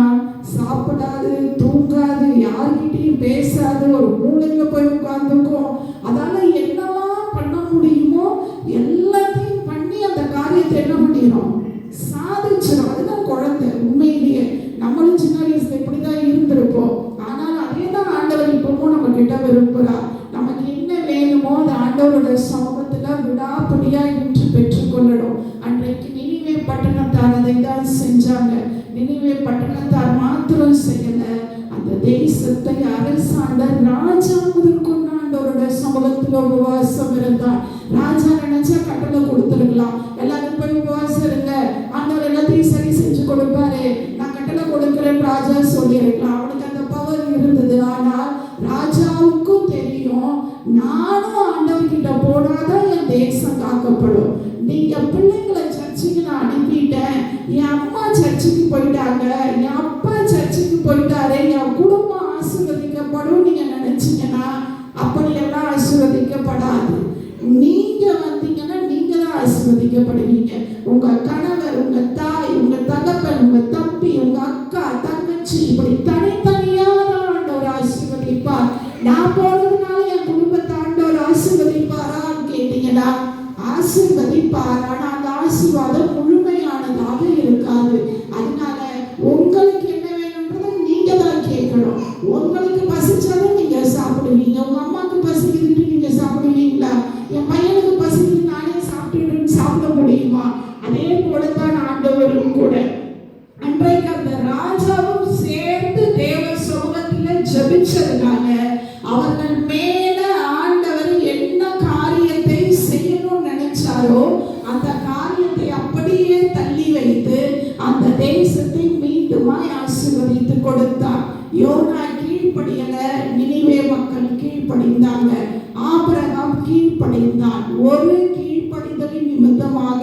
சாப்பிடாது, தூங்காது, யார்கிட்டையும் பேசாது, ஒரு மூளையில போய் உட்கார்ந்துக்கும். அதால என்னெல்லாம் பண்ண முடியுமோ எல்லாத்தையும் பண்ணி அந்த காரியத்தை என்ன பண்ணிடும், சாதிச்சிடும். அதுதான் குழந்தை. உண்மையிலேயே நம்மளும் சின்ன வயசுல இப்படிதான் இருந்திருப்போம். ஆனால் அதே தான் ஆண்டவர் இப்பவும் நம்ம கிட்ட விரும்புகிறார். நமக்கு என்ன வேணுமோ அது ஆண்டவரோட சமூகத்துல விடாப்படியா இன்று பெற்றுக்கொள்ளணும். அன்றைக்கு நினிவே பட்டணத்தார் அதை தான் செஞ்சாங்க. நினிவே பட்டணத்தார் மாத்திரம் செய்யல, அந்த தேசத்தை அரசாண்ட ராஜா முதற்கொண்டு ஆண்டவரோட சமூகத்துல உபவாசம் இருந்தார். ராஜா நினைச்சா கட்டளை கொடுத்துருக்கலாம், எல்லாரும் போய் உபவாசம் இருங்க, ஆண்டவர் எல்லாத்தையும் சரி செஞ்சு கொடுப்பாரு, நான் கட்டளை கொடுக்கிறேன் ராஜா சொல்லியிருக்கலாம். அவனுக்கு அந்த பவர் இருந்தது. ஆனால் ராஜாவுக்கும் தெரியும், நானும் ஆண்டவர்கிட்ட போனாதான் என் தேசம் காக்கப்படும். நீங்க பிள்ளைங்களை சர்ச்சுக்கு நான் அனுப்பிட்டேன், என் அம்மா சர்ச்சுக்கு போயிட்டாங்க, என் அப்பா சர்ச்சுக்கு போயிட்டாரு, என் குடும்பம் ஆசீர்வதிக்கப்படும் நீங்க நினைச்சீங்கன்னா அப்படியெல்லாம் ஆசீர்வதிக்கப்படாது. நீங்க வந்தீங்கன்னா நீங்க தான் ஆசீர்வதிக்கப்படுவீங்க. உங்க கணவர், உங்க தாய், உங்க தகப்பன், உங்க தம்பி, உங்க அக்கா, தங்கச்சி, இப்படி தனித்தனியா தான் ஆண்டவர் ஆசீர்வதிப்பார். நான் போனதுனால என் குடும்பத்தை ஆண்டவர் ஆசீர்வதிப்பாரான்னு கேட்டீங்கன்னா ஆசீர்வதிப்பார். ஆனா அந்த ஆசீர்வாதம் முழுமையானதாக இருக்காது. அதனால உங்களுக்கு என்ன வேணும்ன்றதை நீங்க தான் கேட்கணும். உங்களுக்கு பசிச்சாலும் நீங்க சாப்பிடுவீங்க. உங்க அம்மாவுக்கு பசிக்குதுன்னு நீங்க சாப்பிடுவீங்களா? என் பையனுக்கு பசிக்குது நானே சாப்பிட்டு சாப்பிட முடியுமா? அதே போலதான் ஆண்டவரும் கூட. அன்றைக்கு அந்த ராஜாவும் சேர்ந்து தேவ சமூகத்துல ஜெபிச்சதுனால அவர்கள் மேல ஆண்டவர் என்ன காரியத்தை செய்யணும்னு நினைச்சாரோ அந்த காரியத்தை அப்படியே தள்ளி யோனா கீழ்ப்படியல, நினிவே மக்கள் கீழ்ப்படிந்தாங்க. ஆபிரகாம் கீழ்ப்படிந்தான். ஒரு கீழ்ப்படிதலின் நிமித்தமாக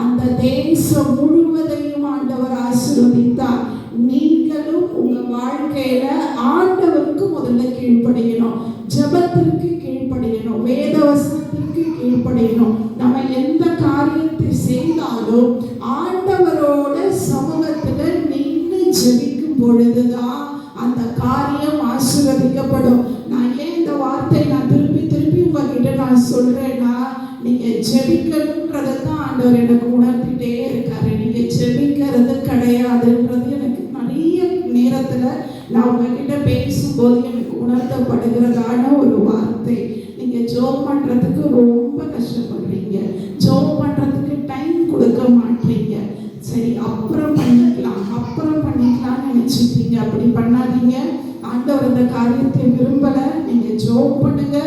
அந்த தேசம் முழுவதையும் ஆண்டவர் ஆசீர்வதித்தார். நீங்களும் உங்க வாழ்க்கையில ஆண்டவருக்கு முதல்ல கீழ்ப்படியணும், ஜெபத்திற்கு கீழ்ப்படியணும், வேத வசனத்திற்கு கீழ்ப்படியணும். நம்ம எந்த காரியத்தை செய்தாலும் ஆண்டவரோட சமூகத்துல நின்று ஜெபிக்கும் பொழுதுதான் அந்த காரியம் ஆசீர்வதிக்கப்படும். நான் ஏன் இந்த வார்த்தை நான் திருப்பி திருப்பி உங்ககிட்ட நான் சொல்றேன்னா, நீங்க ஜெபிக்கணும்ன்றதை தான் ஆண்டவர் எனக்கு உணர்த்திட்டே இருக்காரு. நீங்க ஜெபிக்கிறது கிடையாதுன்றது எனக்கு நிறைய நேரத்துல நான் உங்ககிட்ட பேசும்போது எனக்கு உணர்த்தப்படுகிறதான ஒரு வார்த்தை. நீங்க ஜெபம் பண்றதுக்கு ரொம்ப கஷ்டப்படுறீங்க, ஜெபம் பண்றதுக்கு டைம் கொடுக்க மாட்டீங்க. சரி, அப்புறம் பண்ணிக்கலாம்னு நினைச்சிட்டீங்க. அப்படி பண்ணாதீங்க. ஆண்டவர் இந்த காரியத்தை விரும்பல. நீங்க ஜெபம் பண்ணுங்க.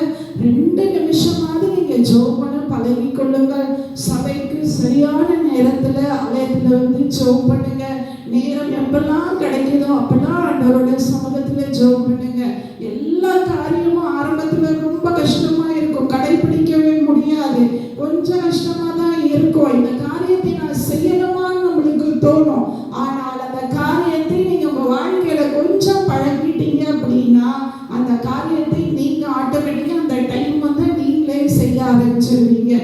2 நிமிஷமாவது நீங்க ஜெபம் பண்ண பழகி கொள்ளுங்க. சபைக்கு சரியான நேரத்துல ஆலயத்துல வந்து ஜெபம் பண்ணுங்க. நேரம் எப்பெல்லாம் கிடைக்குதோ அப்பெல்லாம் ஆண்டவரோட சமூகத்துல ஜெபம் பண்ணுங்க. எல்லா காரியமும் ஆரம்பத்துல ரொம்ப கஷ்டமா இருக்கும், கடைபிடிக்கவே முடியாது, கொஞ்சம் கஷ்டமா தான் இருக்கும். இந்த காரியத்தை நான் செய்யணுமான்னு நம்மளுக்கு தோணும். ஆனால் அந்த காரியத்தை நீங்க உங்க வாழ்க்கையில கொஞ்சம் பழகிட்டீங்க அப்படின்னா அந்த காரியத்தை நீங்க ஆட்டோமேட்டிக்கா அந்த டைம் வந்து நீங்களே செய்ய ஆரம்பிச்சிருவீங்க.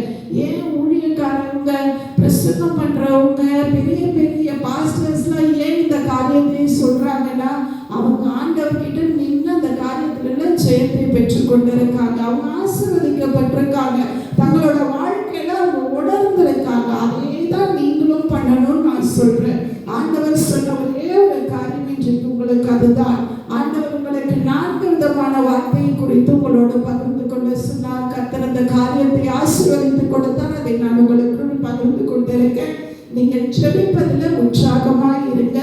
ஏன் ஊழியக்காரங்க, பிரசங்கம் பண்றவங்க, பெரிய பெரிய பாஸ்டர்ஸ்லாம் ஏன் இந்த காரியத்தை சொல்றாங்கன்னா, அவங்க ஆண்டவர்கிட்ட நின்று அந்த காரியத்துல ஜெயத்தை பெற்று கொண்டிருக்காங்க. அவங்க ஆசீர்வதிக்கப்பட்டிருக்காங்க. தங்களோட வாழ்க்கையில அவங்க உணர்ந்திருக்காங்க. அதே தான் நீங்களும் பண்ணணும்னு நான் சொல்றேன். ஆண்டவர் சொன்ன ஒரே ஒரு காரியம் இன்றைக்கு உங்களுக்கு அதுதான். ஆண்டவர் உங்களுக்கு 4 விதமான வார்த்தையை குறித்து உங்களோடு பகிர்ந்து கொள்ள சொன்னார். கர்த்தர் அந்த காரியத்தை ஆசீர்வதித்து கொடுத்தார். அதை நான் உங்களுக்கு பகிர்ந்து கொண்டிருக்கேன். நீங்கள் ஜெபிப்பதில் உற்சாகமாக இருங்க.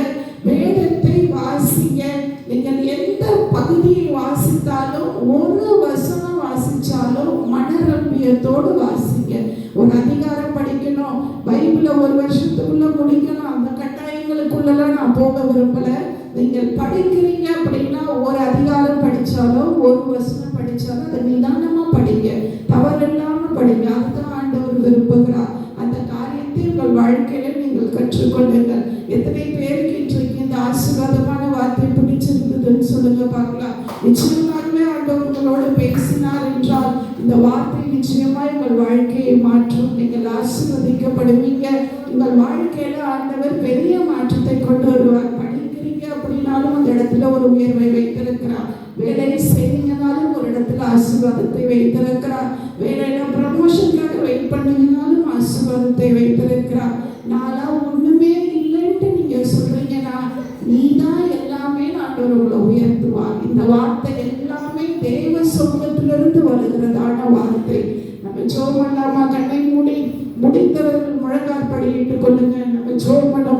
வேதத்தை வாசிங்க. நீங்கள் எந்த பகுதியை வாசித்தாலும், ஒரு வசனம் வாசிச்சாலும் மனரம்பியத்தோடு வாசிங்க. ஒரு அதிகாரம் படிக்கணும், பைபிளை ஒரு வருஷத்துக்குள்ள முடிக்கணும், அந்த கட்டாயங்களுக்குள்ளலாம் நான் போக விரும்பல. நீங்கள் படிக்கிறீங்க அப்படின்னா ஒரு அதிகாரம் படிச்சாலும் ஒரு வசனம் படிச்சாலும் அதை நிதானமா படிங்க, தவறில்லாம படிங்க. அதுதான் ஆண்டவர் விரும்புகிறார். அந்த காரியத்தை உங்கள் வாழ்க்கையில நீங்கள் கற்றுக்கொள்ளுங்கள். எத்தனை பேருக்கு இன்றைக்கு இந்த ஆசீர்வாதமான வார்த்தை பிடிச்சிருந்ததுன்னு சொல்லுங்க பார்க்கலாம். நிச்சயமாகவே ஆண்டவர் உங்களோடு பேசினார் என்றால் இந்த வார்த்தை நிச்சயமாய் உங்கள் வாழ்க்கையை மாற்றும். நீங்கள் ஆசீர்வதிக்கப்படுவீங்க. உங்கள் வாழ்க்கையில ஆண்டவர் பெரிய மாற்றத்தை கொண்டு வருவார். படிக்கிறீங்க அப்படின்னாலும் அந்த இடத்துல ஒரு உயர்வை வைத்திருக்கிறார். வேலையை செய்வீங்கனாலும் ஒரு இடத்துல ஆசீர்வாதத்தை வைத்திருக்கிறார். வேலையில ப்ரமோஷனுக்காக வெயிட் பண்ணீங்கனாலும் ஆசீர்வாதத்தை வைத்திருக்கிறார். நான்லாம் ஒண்ணுமே இல்லைன்ட்டு நீங்க சொல்றீங்கன்னா நீதான் எல்லாமே ஆண்டவர் உங்களை உயர்த்துவார். இந்த வார்த்தை எல்லாமே தேவ சமூகத்திலிருந்து வருகிறதான வார்த்தை. நம்ம ஜெபம் பண்ணலாமா? கண்ணை மூடி முடிந்தவர்கள் முழங்கால் படியிட்டுக் கொள்ளுங்க. நம்ம ஜெபம் பண்ண